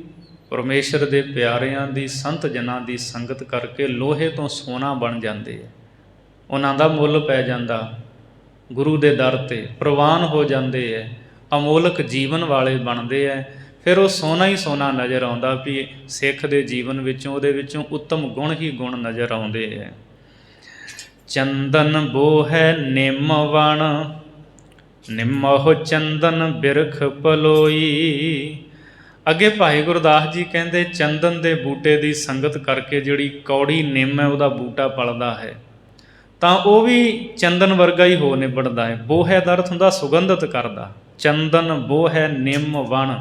ਪਰਮੇਸ਼ਰ ਦੇ ਪਿਆਰਿਆਂ ਦੀ, ਸੰਤ ਜਨਾਂ ਦੀ ਸੰਗਤ ਕਰਕੇ ਲੋਹੇ ਤੋਂ ਸੋਨਾ ਬਣ ਜਾਂਦੇ ਹੈ। ਉਹਨਾਂ ਦਾ ਮੁੱਲ ਪੈ ਜਾਂਦਾ, ਗੁਰੂ ਦੇ ਦਰ 'ਤੇ ਪ੍ਰਵਾਨ ਹੋ ਜਾਂਦੇ ਹੈ, ਅਮੋਲਕ ਜੀਵਨ ਵਾਲੇ ਬਣਦੇ ਹੈ। ਫਿਰ ਉਹ ਸੋਨਾ ਹੀ ਸੋਨਾ ਨਜ਼ਰ ਆਉਂਦਾ ਵੀ ਸਿੱਖ ਦੇ ਜੀਵਨ ਵਿੱਚੋਂ, ਉਹਦੇ ਵਿੱਚੋਂ ਉੱਤਮ ਗੁਣ ਹੀ ਗੁਣ ਨਜ਼ਰ ਆਉਂਦੇ ਹੈ। ਚੰਦਨ ਬੋਹੈ ਨਿੰਮ ਵਣ, ਨਿੰਮਹੁ ਚੰਦਨ ਬਿਰਖ ਪਲੋਈ। ਅੱਗੇ ਭਾਈ ਗੁਰਦਾਸ ਜੀ ਕਹਿੰਦੇ ਚੰਦਨ ਦੇ ਬੂਟੇ ਦੀ ਸੰਗਤ ਕਰਕੇ ਜਿਹੜੀ ਕੌੜੀ ਨਿੰਮ ਹੈ ਉਹਦਾ ਬੂਟਾ ਪਲਦਾ ਹੈ, ਤਾਂ ਉਹ ਵੀ ਚੰਦਨ ਵਰਗਾ ਹੀ ਹੋ ਨਿਬੜਦਾ ਹੈ। ਬੋਹੈ ਦਾ ਅਰਥ ਹੁੰਦਾ ਸੁਗੰਧਿਤ ਕਰਦਾ। ਚੰਦਨ ਬੋਹੈ ਨਿੰਮ ਵਣ,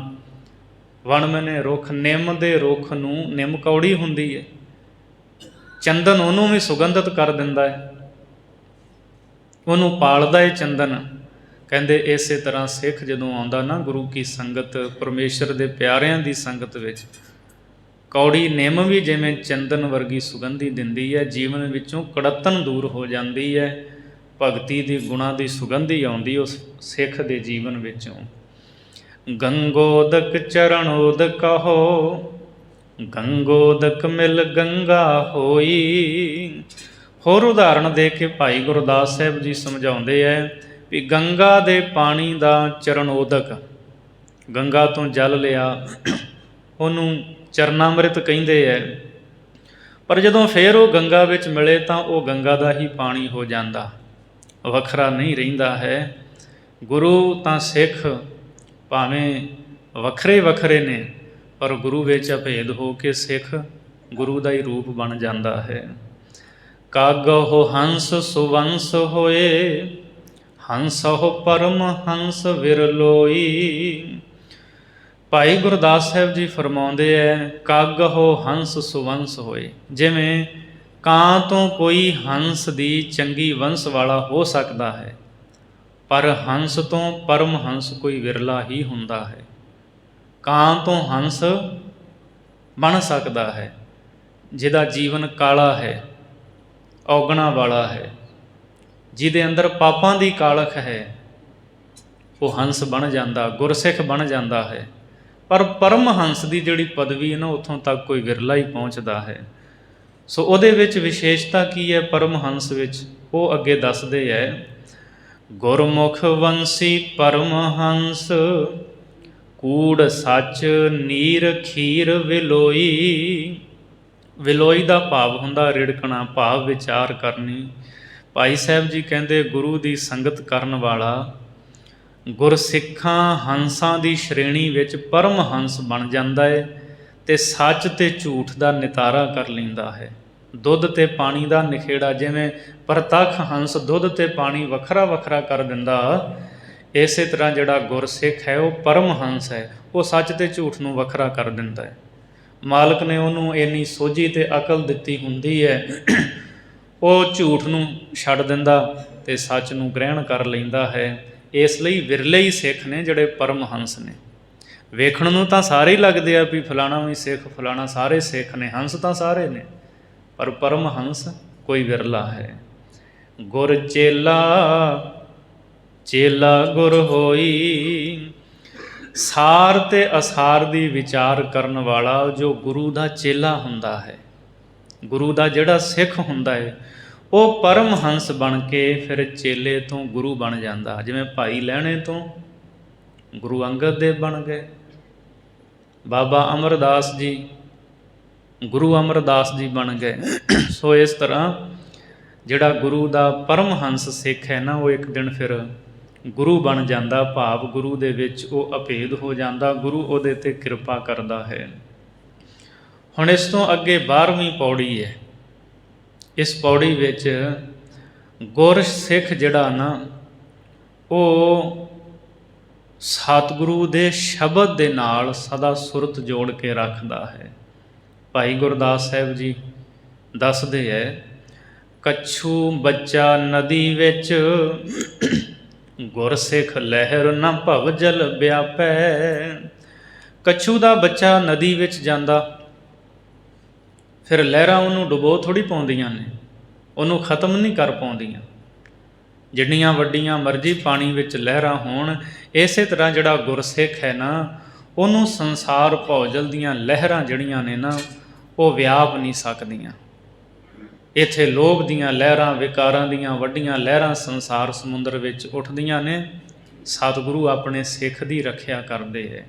ਵਣ ਮੈਨੇ ਰੁੱਖ, ਨਿੰਮ ਦੇ ਰੁੱਖ ਨੂੰ, ਨਿੰਮ ਕੌੜੀ ਹੁੰਦੀ ਹੈ, ਚੰਦਨ ਉਹਨੂੰ ਵੀ ਸੁਗੰਧਿਤ ਕਰ ਦਿੰਦਾ ਹੈ, ਉਹਨੂੰ ਪਾਲਦਾ ਹੈ ਚੰਦਨ। ਕਹਿੰਦੇ ਇਸੇ ਤਰ੍ਹਾਂ ਸਿੱਖ ਜਦੋਂ ਆਉਂਦਾ ਨਾ ਗੁਰੂ ਕੀ ਸੰਗਤ, ਪਰਮੇਸ਼ਰ ਦੇ ਪਿਆਰਿਆਂ ਦੀ ਸੰਗਤ ਵਿੱਚ, ਕੌੜੀ ਨਿੰਮ ਵੀ ਜਿਵੇਂ ਚੰਦਨ ਵਰਗੀ ਸੁਗੰਧੀ ਦਿੰਦੀ ਹੈ, ਜੀਵਨ ਵਿੱਚੋਂ ਕੜੱਤਨ ਦੂਰ ਹੋ ਜਾਂਦੀ ਹੈ, ਭਗਤੀ ਦੀ ਗੁਣਾਂ ਦੀ ਸੁਗੰਧੀ ਆਉਂਦੀ ਉਸ ਸਿੱਖ ਦੇ ਜੀਵਨ ਵਿੱਚੋਂ। ਗੰਗੋਦਕ ਚਰਣੋਦਕ ਹੋ, ਗੰਗੋਦਕ ਮਿਲ ਗੰਗਾ ਹੋਈ। ਹੋਰ ਉਦਾਹਰਣ ਦੇ ਕੇ ਭਾਈ ਗੁਰਦਾਸ ਸਾਹਿਬ ਜੀ ਸਮਝਾਉਂਦੇ ਹੈ ਵੀ ਗੰਗਾ ਦੇ ਪਾਣੀ ਦਾ ਚਰਨੋਦਕ, ਗੰਗਾ ਤੋਂ ਜਲ ਲਿਆ, ਉਹਨੂੰ ਚਰਨਾਮ੍ਰਿਤ ਕਹਿੰਦੇ ਹੈ। ਪਰ ਜਦੋਂ ਫਿਰ ਉਹ ਗੰਗਾ ਵਿੱਚ ਮਿਲੇ ਤਾਂ ਉਹ ਗੰਗਾ ਦਾ ਹੀ ਪਾਣੀ ਹੋ ਜਾਂਦਾ, ਵੱਖਰਾ ਨਹੀਂ ਰਹਿੰਦਾ ਹੈ। ਗੁਰੂ ਤਾਂ ਸਿੱਖ ਭਾਵੇਂ ਵੱਖਰੇ ਵੱਖਰੇ ਨੇ, ਪਰ ਗੁਰੂ ਵਿੱਚ ਅਭੇਦ ਹੋ ਕੇ ਸਿੱਖ ਗੁਰੂ ਦਾ ਹੀ ਰੂਪ ਬਣ ਜਾਂਦਾ ਹੈ। ਕਾਗਹੁ ਹੰਸ ਸੁਵੰਸ ਹੋਏ, ਹੰਸਹੁ ਪਰਮ ਹੰਸ ਵਿਰਲੋਈ। ਭਾਈ ਗੁਰਦਾਸ ਸਾਹਿਬ ਜੀ ਫਰਮਾਉਂਦੇ ਹੈ ਕਾਗਹੁ ਹੰਸ ਸੁਵੰਸ ਹੋਏ, ਜਿਵੇਂ ਕਾਂ ਤੋਂ ਕੋਈ ਹੰਸ ਦੀ ਚੰਗੀ ਵੰਸ਼ ਵਾਲਾ ਹੋ ਸਕਦਾ ਹੈ, ਪਰ ਹੰਸ ਤੋਂ ਪਰਮ ਹੰਸ ਕੋਈ ਵਿਰਲਾ ਹੀ ਹੁੰਦਾ ਹੈ। ਕਾਂ ਤੋਂ ਹੰਸ ਬਣ ਸਕਦਾ ਹੈ ਜਿਹਦਾ ਜੀਵਨ ਕਾਲਾ ਹੈ, ਔਗਣਾ ਵਾਲਾ ਹੈ, ਜਿਹਦੇ ਅੰਦਰ ਪਾਪਾਂ ਦੀ ਕਾਲਖ ਹੈ, ਉਹ ਹੰਸ ਬਣ ਜਾਂਦਾ, ਗੁਰਸਿੱਖ ਬਣ ਜਾਂਦਾ ਹੈ। ਪਰ ਪਰਮ ਹੰਸ ਦੀ ਜਿਹੜੀ ਪਦਵੀ ਹੈ ਨਾ, ਉੱਥੋਂ ਤੱਕ ਕੋਈ ਵਿਰਲਾ ਹੀ ਪਹੁੰਚਦਾ ਹੈ। ਸੋ ਉਹਦੇ ਵਿੱਚ ਵਿਸ਼ੇਸ਼ਤਾ ਕੀ ਹੈ ਪਰਮ ਹੰਸ ਵਿੱਚ, ਉਹ ਅੱਗੇ ਦੱਸਦੇ ਹੈ। ਗੁਰਮੁਖ ਵੰਸੀ ਪਰਮ ਹੰਸ, ਕੂੜ ਸੱਚ ਨੀਰ ਖੀਰ ਵਿਲੋਈ। ਵਿਲੋਈ ਦਾ ਭਾਵ ਹੁੰਦਾ ਰਿੜਕਣਾ, ਭਾਵ ਵਿਚਾਰ ਕਰਨੀ। ਭਾਈ ਸਾਹਿਬ ਜੀ ਕਹਿੰਦੇ ਗੁਰੂ ਦੀ ਸੰਗਤ ਕਰਨ ਵਾਲਾ ਗੁਰਸਿੱਖਾਂ ਹੰਸਾਂ ਦੀ ਸ਼੍ਰੇਣੀ ਵਿੱਚ ਪਰਮ ਹੰਸ ਬਣ ਜਾਂਦਾ ਹੈ ਅਤੇ ਸੱਚ ਅਤੇ ਝੂਠ ਦਾ ਨਿਤਾਰਾ ਕਰ ਲੈਂਦਾ ਹੈ। ਦੁੱਧ ਅਤੇ ਪਾਣੀ ਦਾ ਨਿਖੇੜਾ, ਜਿਵੇਂ ਪ੍ਰਤੱਖ ਹੰਸ ਦੁੱਧ ਅਤੇ ਪਾਣੀ ਵੱਖਰਾ ਵੱਖਰਾ ਕਰ ਦਿੰਦਾ, ਇਸੇ ਤਰ੍ਹਾਂ ਜਿਹੜਾ ਗੁਰਸਿੱਖ ਹੈ ਉਹ ਪਰਮਹੰਸ ਹੈ, ਉਹ ਸੱਚ ਅਤੇ ਝੂਠ ਨੂੰ ਵੱਖਰਾ ਕਰ ਦਿੰਦਾ ਹੈ। ਮਾਲਕ ਨੇ ਉਹਨੂੰ ਇੰਨੀ ਸੋਝੀ ਅਤੇ ਅਕਲ ਦਿੱਤੀ ਹੁੰਦੀ ਹੈ, ਉਹ ਝੂਠ ਨੂੰ ਛੱਡ ਦਿੰਦਾ ਅਤੇ ਸੱਚ ਨੂੰ ਗ੍ਰਹਿਣ ਕਰ ਲੈਂਦਾ ਹੈ। ਇਸ ਲਈ ਵਿਰਲੇ ਹੀ ਸਿੱਖ ਨੇ ਜਿਹੜੇ ਪਰਮਹੰਸ ਨੇ। ਵੇਖਣ ਨੂੰ ਤਾਂ ਸਾਰੇ ਹੀ ਲੱਗਦੇ ਆ ਵੀ ਫਲਾਣਾ ਵੀ ਸਿੱਖ, ਫਲਾਣਾ ਸਾਰੇ ਸਿੱਖ ਨੇ, ਹੰਸ ਤਾਂ ਸਾਰੇ ਨੇ, ਪਰ ਪਰਮਹੰਸ ਕੋਈ ਵਿਰਲਾ ਹੈ। ਗੁਰ ਚੇਲਾ, ਚੇਲਾ ਗੁਰ ਹੋਈ, ਸਾਰ ਤੇ ਅਸਾਰ ਦੀ ਵਿਚਾਰ ਕਰਨ ਵਾਲਾ ਜੋ ਗੁਰੂ ਦਾ ਚੇਲਾ ਹੁੰਦਾ ਹੈ, ਗੁਰੂ ਦਾ ਜਿਹੜਾ ਸਿੱਖ ਹੁੰਦਾ ਹੈ, ਉਹ ਪਰਮਹੰਸ ਬਣ ਕੇ ਫਿਰ ਚੇਲੇ ਤੋਂ ਗੁਰੂ ਬਣ ਜਾਂਦਾ। ਜਿਵੇਂ ਭਾਈ ਲਹਿਣੇ ਤੋਂ ਗੁਰੂ ਅੰਗਦ ਦੇਵ ਬਣ ਗਏ, ਬਾਬਾ ਅਮਰਦਾਸ ਜੀ ਗੁਰੂ ਅਮਰਦਾਸ ਜੀ ਬਣ ਗਏ। ਸੋ ਇਸ ਤਰ੍ਹਾਂ ਜਿਹੜਾ ਗੁਰੂ ਦਾ ਪਰਮਹੰਸ ਸਿੱਖ ਹੈ ਨਾ, ਉਹ ਇੱਕ ਦਿਨ ਫਿਰ ਗੁਰੂ ਬਣ ਜਾਂਦਾ, ਭਾਵ ਗੁਰੂ ਦੇ ਵਿੱਚ ਉਹ ਅਭੇਦ ਹੋ ਜਾਂਦਾ, ਗੁਰੂ ਉਹਦੇ 'ਤੇ ਕਿਰਪਾ ਕਰਦਾ ਹੈ। ਹੁਣ ਇਸ ਤੋਂ ਅੱਗੇ 12ਵੀਂ ਪੌੜੀ ਹੈ। ਇਸ ਪੌੜੀ ਵਿੱਚ ਗੁਰਸਿੱਖ ਜਿਹੜਾ ਨਾ, ਉਹ ਸਤਿਗੁਰੂ ਦੇ ਸ਼ਬਦ ਦੇ ਨਾਲ ਸਦਾ ਸੁਰਤ ਜੋੜ ਕੇ ਰੱਖਦਾ ਹੈ। ਭਾਈ ਗੁਰਦਾਸ ਸਾਹਿਬ ਜੀ ਦੱਸਦੇ ਹੈ, ਕੱਛੂ ਬੱਚਾ ਨਦੀ ਵਿੱਚ, ਗੁਰਸਿੱਖ ਲਹਿਰ ਨਾ ਭਵ ਜਲ ਵਿਆਪੈ। ਕੱਛੂ ਦਾ ਬੱਚਾ ਨਦੀ ਵਿੱਚ ਜਾਂਦਾ, ਫਿਰ ਲਹਿਰਾਂ ਉਹਨੂੰ ਡੁਬੋ ਥੋੜ੍ਹੀ ਪਾਉਂਦੀਆਂ ਨੇ, ਉਹਨੂੰ ਖਤਮ ਨਹੀਂ ਕਰ ਪਾਉਂਦੀਆਂ। ਜਿੰਨੀਆਂ ਵੱਡੀਆਂ ਮਰਜ਼ੀ ਪਾਣੀ ਵਿੱਚ ਲਹਿਰਾਂ ਹੋਣ, ਇਸੇ ਤਰ੍ਹਾਂ ਜਿਹੜਾ ਗੁਰਸਿੱਖ ਹੈ ਨਾ, ਉਹਨੂੰ ਸੰਸਾਰ ਭੌਜਲ ਦੀਆਂ ਲਹਿਰਾਂ ਜਿਹੜੀਆਂ ਨੇ ਨਾ, ਉਹ ਵਿਆਪ ਨਹੀਂ ਸਕਦੀਆਂ। ਇੱਥੇ ਲੋਭ ਦੀਆਂ ਲਹਿਰਾਂ, ਵਿਕਾਰਾਂ ਦੀਆਂ ਵੱਡੀਆਂ ਲਹਿਰਾਂ ਸੰਸਾਰ ਸਮੁੰਦਰ ਵਿੱਚ ਉੱਠਦੀਆਂ ਨੇ, ਸਤਿਗੁਰੂ ਆਪਣੇ ਸਿੱਖ ਦੀ ਰੱਖਿਆ ਕਰਦੇ ਹੈ।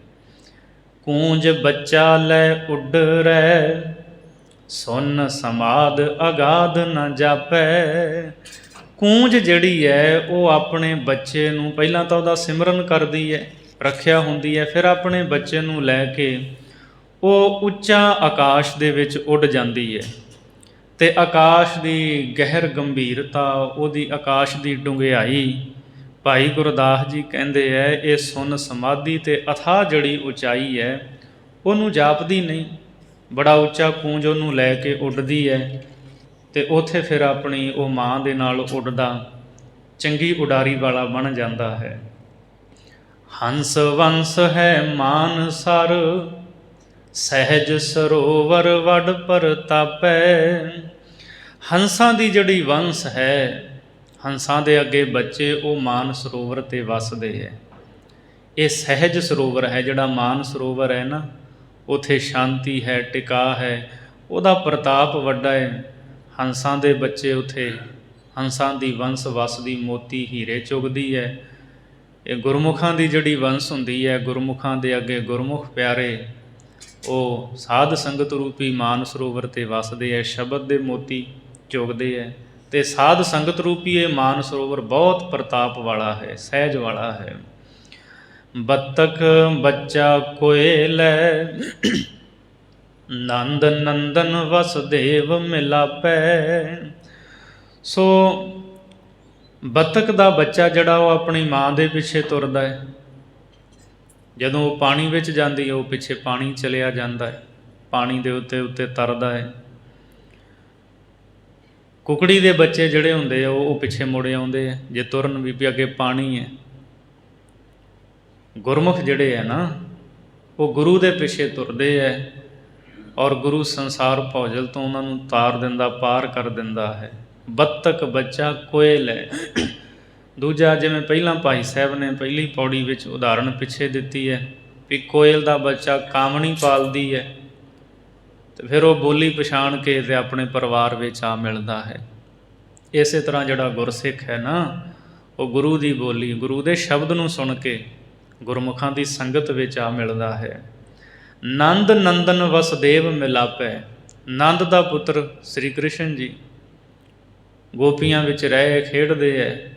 ਕੂੰਜ ਬੱਚਾ ਲੈ ਉੱਡ ਰਹਿ, ਸੁਨ ਸਮਾਦ ਅਗਾਧ ਨਾ ਜਾਪੈ। ਕੂੰਜ ਜਿਹੜੀ ਹੈ ਉਹ ਆਪਣੇ ਬੱਚੇ ਨੂੰ, ਪਹਿਲਾਂ ਤਾਂ ਉਹਦਾ ਸਿਮਰਨ ਕਰਦੀ ਹੈ, ਰੱਖਿਆ ਹੁੰਦੀ ਹੈ, ਫਿਰ ਆਪਣੇ ਬੱਚੇ ਨੂੰ ਲੈ ਕੇ ਉਹ ਉੱਚਾ ਆਕਾਸ਼ ਦੇ ਵਿੱਚ ਉੱਡ ਜਾਂਦੀ ਹੈ। ਅਤੇ ਆਕਾਸ਼ ਦੀ ਗਹਿਰ ਗੰਭੀਰਤਾ, ਉਹਦੀ ਆਕਾਸ਼ ਦੀ ਡੂੰਘਿਆਈ, ਭਾਈ ਗੁਰਦਾਸ ਜੀ ਕਹਿੰਦੇ ਹੈ, ਇਹ ਸੁਨ ਸਮਾਧੀ ਅਤੇ ਅਥਾਹ ਜਿਹੜੀ ਉਚਾਈ ਹੈ, ਉਹਨੂੰ ਜਾਪਦੀ ਨਹੀਂ। ਬੜਾ ਉੱਚਾ ਕੂੰਜ ਉਹਨੂੰ ਲੈ ਕੇ ਉੱਡਦੀ ਹੈ, ਅਤੇ ਉੱਥੇ ਫਿਰ ਆਪਣੀ ਉਹ ਮਾਂ ਦੇ ਨਾਲ ਉੱਡਦਾ ਚੰਗੀ ਉਡਾਰੀ ਵਾਲਾ ਬਣ ਜਾਂਦਾ ਹੈ। ਹੰਸ ਵੰਸ ਹੈ ਮਾਨ ਸਰ, ਸਹਿਜ ਸਰੋਵਰ ਵਡ ਪ੍ਰਤਾਪੈ। ਹੰਸਾਂ ਦੀ ਜਿਹੜੀ ਵੰਸ ਹੈ, ਹੰਸਾਂ ਦੇ ਅੱਗੇ ਬੱਚੇ, ਉਹ ਮਾਨ ਸਰੋਵਰ 'ਤੇ ਵੱਸਦੇ ਹੈ। ਇਹ ਸਹਿਜ ਸਰੋਵਰ ਹੈ, ਜਿਹੜਾ ਮਾਨ ਸਰੋਵਰ ਹੈ ਨਾ, ਉੱਥੇ ਸ਼ਾਂਤੀ ਹੈ, ਟਿਕਾ ਹੈ, ਉਹਦਾ ਪ੍ਰਤਾਪ ਵੱਡਾ ਹੈ। ਹੰਸਾਂ ਦੇ ਬੱਚੇ ਉੱਥੇ, ਹੰਸਾਂ ਦੀ ਵੰਸ ਵੱਸਦੀ, ਮੋਤੀ ਹੀਰੇ ਚੁਗਦੀ ਹੈ। ਇਹ ਗੁਰਮੁਖਾਂ ਦੀ ਜਿਹੜੀ ਵੰਸ ਹੁੰਦੀ ਹੈ, ਗੁਰਮੁਖਾਂ ਦੇ ਅੱਗੇ ਗੁਰਮੁਖ ਪਿਆਰੇ, ਉਹ ਸਾਧ ਸੰਗਤ ਰੂਪੀ ਮਾਨ ਸਰੋਵਰ 'ਤੇ ਵੱਸਦੇ ਹੈ, ਸ਼ਬਦ ਦੇ ਮੋਤੀ ਚੁਗਦੇ ਹੈ। ਅਤੇ ਸਾਧ ਸੰਗਤ ਰੂਪੀ ਇਹ ਮਾਨ ਸਰੋਵਰ ਬਹੁਤ ਪ੍ਰਤਾਪ ਵਾਲਾ ਹੈ, ਸਹਿਜ ਵਾਲਾ ਹੈ। ਬੱਤਕ ਬੱਚਾ ਕੋਇਲੈ, ਨੰਦ ਨੰਦਨ ਵਸੁਦੇਵ ਮਿਲਾਪੈ। ਸੋ ਬੱਤਕ ਦਾ ਬੱਚਾ ਜਿਹੜਾ, ਉਹ ਆਪਣੀ ਮਾਂ ਦੇ ਪਿੱਛੇ ਤੁਰਦਾ ਹੈ। ਜਦੋਂ ਉਹ ਪਾਣੀ ਵਿੱਚ ਜਾਂਦੀ ਹੈ, ਉਹ ਪਿੱਛੇ ਪਾਣੀ ਚਲਿਆ ਜਾਂਦਾ ਹੈ, ਪਾਣੀ ਦੇ ਉੱਤੇ ਤਰਦਾ ਹੈ। ਕੁਕੜੀ ਦੇ ਬੱਚੇ ਜਿਹੜੇ ਹੁੰਦੇ ਆ, ਉਹ ਪਿੱਛੇ ਮੁੜ ਆਉਂਦੇ ਆ, ਜੇ ਤੁਰਨ ਵੀ ਅੱਗੇ ਪਾਣੀ ਹੈ। ਗੁਰਮੁਖ ਜਿਹੜੇ ਹੈ ਨਾ, ਉਹ ਗੁਰੂ ਦੇ ਪਿੱਛੇ ਤੁਰਦੇ ਹੈ, ਔਰ ਗੁਰੂ ਸੰਸਾਰ ਭੌਜਲ ਤੋਂ ਉਹਨਾਂ ਨੂੰ ਤਾਰ ਦਿੰਦਾ, ਪਾਰ ਕਰ ਦਿੰਦਾ ਹੈ। ਬੱਤਕ ਬੱਚਾ ਕੋਇਲ ਹੈ। ਦੂਜਾ, ਜਿਵੇਂ ਪਹਿਲਾਂ ਭਾਈ ਸਾਹਿਬ ਨੇ ਪਹਿਲੀ ਪੌੜੀ ਵਿੱਚ ਉਦਾਹਰਣ ਪਿੱਛੇ ਦਿੱਤੀ ਹੈ ਵੀ ਕੋਇਲ ਦਾ ਬੱਚਾ ਕਾਮਣੀ ਪਾਲਦੀ ਹੈ, ਅਤੇ ਫਿਰ ਉਹ ਬੋਲੀ ਪਛਾਣ ਕੇ ਅਤੇ ਆਪਣੇ ਪਰਿਵਾਰ ਵਿੱਚ ਆ ਮਿਲਦਾ ਹੈ। ਇਸੇ ਤਰ੍ਹਾਂ ਜਿਹੜਾ ਗੁਰਸਿੱਖ ਹੈ ਨਾ, ਉਹ ਗੁਰੂ ਦੀ ਬੋਲੀ, ਗੁਰੂ ਦੇ ਸ਼ਬਦ ਨੂੰ ਸੁਣ ਕੇ ਗੁਰਮੁਖਾਂ ਦੀ ਸੰਗਤ ਵਿੱਚ ਆ ਮਿਲਦਾ ਹੈ। ਨੰਦ ਨੰਦਨ ਵਸੁਦੇਵ ਮਿਲਾਪੈ। ਨੰਦ ਦਾ ਪੁੱਤਰ ਸ੍ਰੀ ਕ੍ਰਿਸ਼ਨ ਜੀ ਗੋਪੀਆਂ ਵਿੱਚ ਰਹਿ ਖੇਡਦੇ ਹੈ।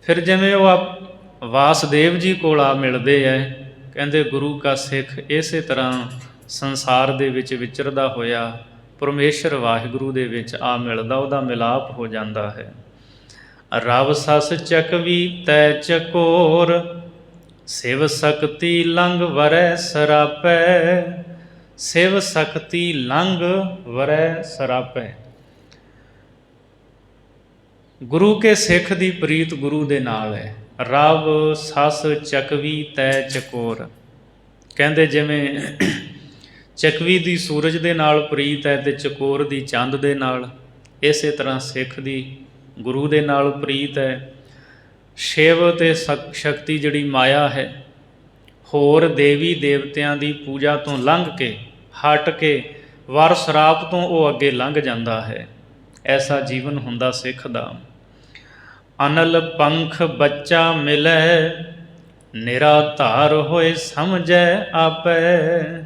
ਫਿਰ ਜਿਵੇਂ ਉਹ ਵਾਸੁਦੇਵ ਜੀ ਕੋਲ ਆ ਮਿਲਦੇ ਹੈ, ਕਹਿੰਦੇ ਗੁਰੂ ਕਾ ਸਿੱਖ ਇਸੇ ਤਰ੍ਹਾਂ ਸੰਸਾਰ ਦੇ ਵਿੱਚ ਵਿਚਰਦਾ ਹੋਇਆ ਪਰਮੇਸ਼ਰ ਵਾਹਿਗੁਰੂ ਦੇ ਵਿੱਚ ਆ ਮਿਲਦਾ, ਉਹਦਾ ਮਿਲਾਪ ਹੋ ਜਾਂਦਾ ਹੈ। ਰਵ ਸਸ ਚਕਵੀ ਤੈ ਚਕੋਰ, ਸਿਵ ਸਕਤੀ ਲੰਘ ਵਰੈ ਸਰਾਪੈ। ਸਿਵ ਸਕਤੀ ਲੰਘ ਵਰੈ ਸਰਾਪੈ। ਗੁਰੂ ਕੇ ਸਿੱਖ ਦੀ ਪ੍ਰੀਤ ਗੁਰੂ ਦੇ ਨਾਲ ਹੈ। ਰਵ ਸਸ ਚਕਵੀ ਤੈ ਚਕੋਰ, ਕਹਿੰਦੇ ਜਿਵੇਂ ਚਕਵੀ ਦੀ ਸੂਰਜ ਦੇ ਨਾਲ ਪ੍ਰੀਤ ਹੈ ਅਤੇ ਚਕੋਰ ਦੀ ਚੰਦ ਦੇ ਨਾਲ, ਇਸੇ ਤਰ੍ਹਾਂ ਸਿੱਖ ਦੀ ਗੁਰੂ ਦੇ ਨਾਲ ਪ੍ਰੀਤ ਹੈ। ਸ਼ਿਵ ਅਤੇ ਸ਼ਕਤੀ ਜਿਹੜੀ ਮਾਇਆ ਹੈ, ਹੋਰ ਦੇਵੀ ਦੇਵਤਿਆਂ ਦੀ ਪੂਜਾ ਤੋਂ ਲੰਘ ਕੇ ਹਟ ਕੇ ਵਰ ਸਰਾਪ ਤੋਂ ਉਹ ਅੱਗੇ ਲੰਘ ਜਾਂਦਾ ਹੈ। ਐਸਾ ਜੀਵਨ ਹੁੰਦਾ ਸਿੱਖ ਦਾ। ਅਨਲ ਪੰਖ ਬੱਚਾ ਮਿਲੈ, ਨਿਰਾਧਾਰ ਹੋਏ ਸਮਝੈ ਆਪੈ।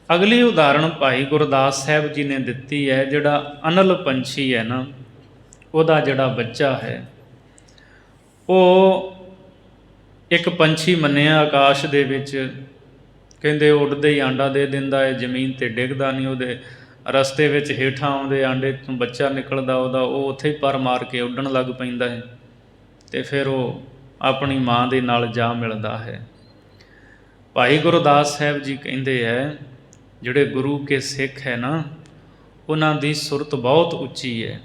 ਅਗਲੀ ਉਦਾਹਰਣ ਭਾਈ ਗੁਰਦਾਸ ਸਾਹਿਬ ਜੀ ਨੇ ਦਿੱਤੀ ਹੈ। ਜਿਹੜਾ ਅਨਲ ਪੰਛੀ ਹੈ ਨਾ, ਉਹਦਾ ਜਿਹੜਾ ਬੱਚਾ ਹੈ, ਉਹ ਇੱਕ ਪੰਛੀ ਮੰਨਿਆ ਆਕਾਸ਼ ਦੇ ਵਿੱਚ, ਕਹਿੰਦੇ ਉੱਡਦੇ ਹੀ ਆਂਡਾ ਦੇ ਦਿੰਦਾ ਹੈ, ਜ਼ਮੀਨ 'ਤੇ ਡਿੱਗਦਾ ਨਹੀਂ। ਉਹਦੇ ਰਸਤੇ ਵਿੱਚ ਹੇਠਾਂ ਆਉਂਦੇ ਆਂਡੇ ਤੋਂ ਬੱਚਾ ਨਿਕਲਦਾ ਉਹਦਾ, ਉਹ ਉੱਥੇ ਹੀ ਪਰ ਮਾਰ ਕੇ ਉੱਡਣ ਲੱਗ ਪੈਂਦਾ ਹੈ ਅਤੇ ਫਿਰ ਉਹ ਆਪਣੀ ਮਾਂ ਦੇ ਨਾਲ ਜਾ ਮਿਲਦਾ ਹੈ। ਭਾਈ ਗੁਰਦਾਸ ਸਾਹਿਬ ਜੀ ਕਹਿੰਦੇ ਹੈ, ਜਿਹੜੇ ਗੁਰੂ ਕੇ ਸਿੱਖ ਹੈ ਨਾ, ਉਹਨਾਂ ਦੀ ਸੁਰਤ ਬਹੁਤ ਉੱਚੀ ਹੈ।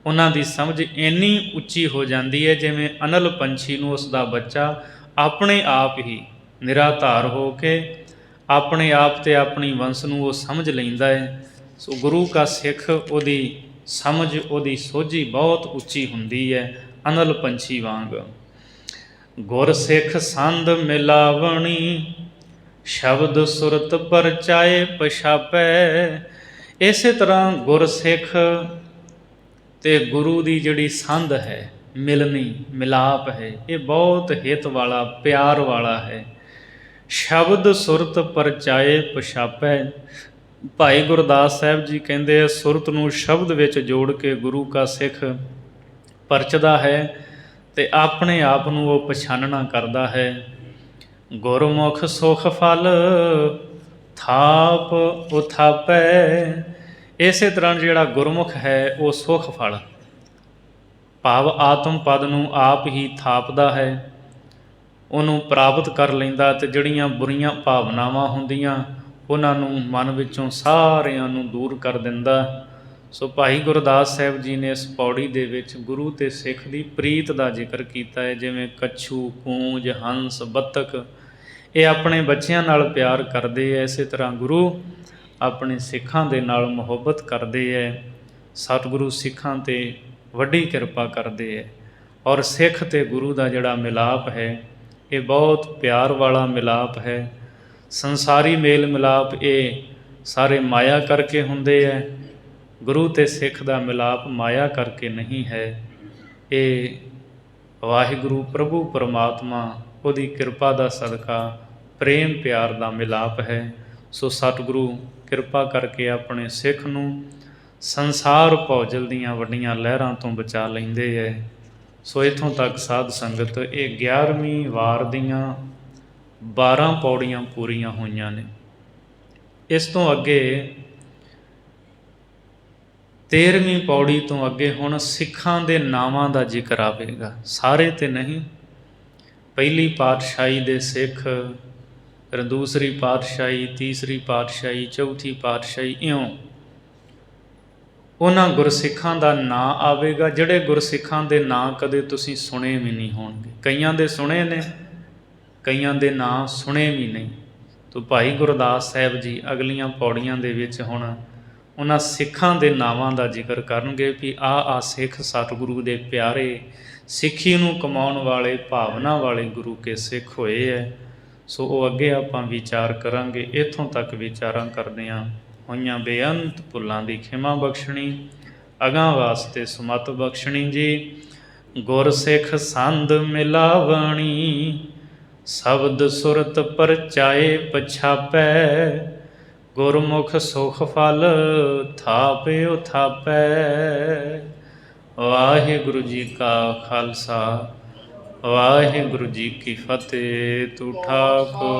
ਉਹਨਾਂ ਦੀ ਸਮਝ ਇੰਨੀ ਉੱਚੀ ਹੋ ਜਾਂਦੀ ਹੈ, ਜਿਵੇਂ ਅਨਲ ਪੰਛੀ ਨੂੰ ਉਸ ਦਾ ਬੱਚਾ ਆਪਣੇ ਆਪ ਹੀ ਨਿਰਾਧਾਰ ਹੋ ਕੇ ਆਪਣੇ ਆਪ ਅਤੇ ਆਪਣੀ ਵੰਸ ਨੂੰ ਉਹ ਸਮਝ ਲੈਂਦਾ ਹੈ। ਸੋ ਗੁਰੂ ਕਾ ਸਿੱਖ, ਉਹਦੀ ਸਮਝ, ਉਹਦੀ ਸੋਝੀ ਬਹੁਤ ਉੱਚੀ ਹੁੰਦੀ ਹੈ, ਅਨਲ ਪੰਛੀ ਵਾਂਗ। ਗੁਰ ਸਿੱਖ ਸੰਦ ਮਿਲਾਵਣੀ, ਸ਼ਬਦ ਸੁਰਤ ਪਰਚਾਏ ਪਛਾਪੈ। ਇਸੇ ਤਰ੍ਹਾਂ ਗੁਰਸਿੱਖ ਅਤੇ ਗੁਰੂ ਦੀ ਜਿਹੜੀ ਸੰਧ ਹੈ, ਮਿਲਣੀ ਮਿਲਾਪ ਹੈ, ਇਹ ਬਹੁਤ ਹਿੱਤ ਵਾਲਾ ਪਿਆਰ ਵਾਲਾ ਹੈ। ਸ਼ਬਦ ਸੁਰਤ ਪਰਚਾਏ ਪਛਾਪੈ। ਭਾਈ ਗੁਰਦਾਸ ਸਾਹਿਬ ਜੀ ਕਹਿੰਦੇ ਆ, ਸੁਰਤ ਨੂੰ ਸ਼ਬਦ ਵਿੱਚ ਜੋੜ ਕੇ ਗੁਰੂ ਕਾ ਸਿੱਖ ਪਰਚਦਾ ਹੈ ਅਤੇ ਆਪਣੇ ਆਪ ਨੂੰ ਉਹ ਪਛਾਨਣਾ ਕਰਦਾ ਹੈ। ਗੁਰਮੁਖ ਸੁਖ ਫਲ ਥਾਪ ਉਥਾਪੈ। ਇਸੇ ਤਰ੍ਹਾਂ ਜਿਹੜਾ ਗੁਰਮੁਖ ਹੈ, ਉਹ ਸੁਖ ਫਲ ਭਾਵ ਆਤਮ ਪਦ ਨੂੰ ਆਪ ਹੀ ਥਾਪਦਾ ਹੈ, ਉਹਨੂੰ ਪ੍ਰਾਪਤ ਕਰ ਲੈਂਦਾ ਅਤੇ ਜਿਹੜੀਆਂ ਬੁਰੀਆਂ ਭਾਵਨਾਵਾਂ ਹੁੰਦੀਆਂ ਉਹਨਾਂ ਨੂੰ ਮਨ ਵਿੱਚੋਂ ਸਾਰਿਆਂ ਨੂੰ ਦੂਰ ਕਰ ਦਿੰਦਾ। ਸੋ ਭਾਈ ਗੁਰਦਾਸ ਸਾਹਿਬ ਜੀ ਨੇ ਇਸ ਪੌੜੀ ਦੇ ਵਿੱਚ ਗੁਰੂ ਅਤੇ ਸਿੱਖ ਦੀ ਪ੍ਰੀਤ ਦਾ ਜ਼ਿਕਰ ਕੀਤਾ ਹੈ। ਜਿਵੇਂ ਕੱਛੂ, ਕੂੰਜ, ਹੰਸ, ਬੱਤਖ ਇਹ ਆਪਣੇ ਬੱਚਿਆਂ ਨਾਲ ਪਿਆਰ ਕਰਦੇ ਹੈ, ਇਸੇ ਤਰ੍ਹਾਂ ਗੁਰੂ ਆਪਣੇ ਸਿੱਖਾਂ ਦੇ ਨਾਲ ਮੁਹੱਬਤ ਕਰਦੇ ਹੈ। ਸਤਿਗੁਰੂ ਸਿੱਖਾਂ 'ਤੇ ਵੱਡੀ ਕਿਰਪਾ ਕਰਦੇ ਹੈ ਔਰ ਸਿੱਖ ਅਤੇ ਗੁਰੂ ਦਾ ਜਿਹੜਾ ਮਿਲਾਪ ਹੈ, ਇਹ ਬਹੁਤ ਪਿਆਰ ਵਾਲਾ ਮਿਲਾਪ ਹੈ। ਸੰਸਾਰੀ ਮੇਲ ਮਿਲਾਪ ਇਹ ਸਾਰੇ ਮਾਇਆ ਕਰਕੇ ਹੁੰਦੇ ਹੈ, ਗੁਰੂ ਅਤੇ ਸਿੱਖ ਦਾ ਮਿਲਾਪ ਮਾਇਆ ਕਰਕੇ ਨਹੀਂ ਹੈ। ਇਹ ਵਾਹਿਗੁਰੂ ਪ੍ਰਭੂ ਪਰਮਾਤਮਾ, ਉਹਦੀ ਕਿਰਪਾ ਦਾ ਸਦਕਾ ਪ੍ਰੇਮ ਪਿਆਰ ਦਾ ਮਿਲਾਪ ਹੈ। ਸੋ ਸਤਿਗੁਰੂ ਕਿਰਪਾ ਕਰਕੇ ਆਪਣੇ ਸਿੱਖ ਨੂੰ ਸੰਸਾਰ ਭੌਜਲ ਦੀਆਂ ਵੱਡੀਆਂ ਲਹਿਰਾਂ ਤੋਂ ਬਚਾ ਲੈਂਦੇ ਹੈ। ਸੋ ਇੱਥੋਂ ਤੱਕ ਸਾਧ ਸੰਗਤ, ਇਹ 11ਵੀਂ ਵਾਰ ਦੀਆਂ 12 ਪੌੜੀਆਂ ਪੂਰੀਆਂ ਹੋਈਆਂ ਨੇ। ਇਸ ਤੋਂ ਅੱਗੇ 13ਵੀਂ ਪੌੜੀ ਤੋਂ ਅੱਗੇ ਹੁਣ ਸਿੱਖਾਂ ਦੇ ਨਾਵਾਂ ਦਾ ਜ਼ਿਕਰ ਆਵੇਗਾ। ਸਾਰੇ ਤੇ ਨਹੀਂ, ਪਹਿਲੀ ਪਾਤਸ਼ਾਹੀ ਦੇ ਸਿੱਖ, ਫਿਰ ਦੂਸਰੀ ਪਾਤਸ਼ਾਹੀ, ਤੀਸਰੀ ਪਾਤਸ਼ਾਹੀ, ਚੌਥੀ ਪਾਤਸ਼ਾਹੀ, ਇਉਂ ਉਹਨਾਂ ਗੁਰਸਿੱਖਾਂ ਦਾ ਨਾਂ ਆਵੇਗਾ, ਜਿਹੜੇ ਗੁਰਸਿੱਖਾਂ ਦੇ ਨਾਂ ਕਦੇ ਤੁਸੀਂ ਸੁਣੇ ਵੀ ਨਹੀਂ ਹੋਣਗੇ। ਕਈਆਂ ਦੇ ਸੁਣੇ ਨੇ, ਕਈਆਂ ਦੇ ਨਾਂ ਸੁਣੇ ਵੀ ਨਹੀਂ। ਤੋ ਭਾਈ ਗੁਰਦਾਸ ਸਾਹਿਬ ਜੀ ਅਗਲੀਆਂ ਪੌੜੀਆਂ ਦੇ ਵਿੱਚ ਹੁਣ ਉਹਨਾਂ ਸਿੱਖਾਂ ਦੇ ਨਾਵਾਂ ਦਾ ਜ਼ਿਕਰ ਕਰਨਗੇ ਵੀ ਆਹ ਸਿੱਖ ਸਤਿਗੁਰੂ ਦੇ ਪਿਆਰੇ, ਸਿੱਖੀ ਨੂੰ ਕਮਾਉਣ ਵਾਲੇ, ਭਾਵਨਾ ਵਾਲੇ ਗੁਰੂ ਕੇ ਸਿੱਖ ਹੋਏ ਹੈ। ਸੋ ਉਹ ਅੱਗੇ ਆਪਾਂ ਵਿਚਾਰ ਕਰਾਂਗੇ। ਇੱਥੋਂ ਤੱਕ ਵਿਚਾਰਾਂ ਕਰਦਿਆਂ ਹੋਈਆਂ ਬੇਅੰਤ ਭੁੱਲਾਂ ਦੀ ਖਿਮਾ ਬਖਸ਼ਣੀ, ਅਗਾਂਹ ਵਾਸਤੇ ਸੁਮਤ ਬਖਸ਼ਣੀ ਜੀ। ਗੁਰਸਿੱਖ ਸੰਦ ਮਿਲਾਵਣੀ, ਸ਼ਬਦ ਸੁਰਤ ਪਰਚਾਏ ਪਛਾਪੈ। ਗੁਰਮੁਖ ਸੁਖ ਫਲ ਥਾਪੇ ਉਥਾਪੈ। ਵਾਹਿਗੁਰੂ ਜੀ ਕਾ ਖਾਲਸਾ, ਵਾਹਿਗੁਰੂ ਜੀ ਕੀ ਫਤਿਹ। ਤੂੰ ਠਾਕੁਰ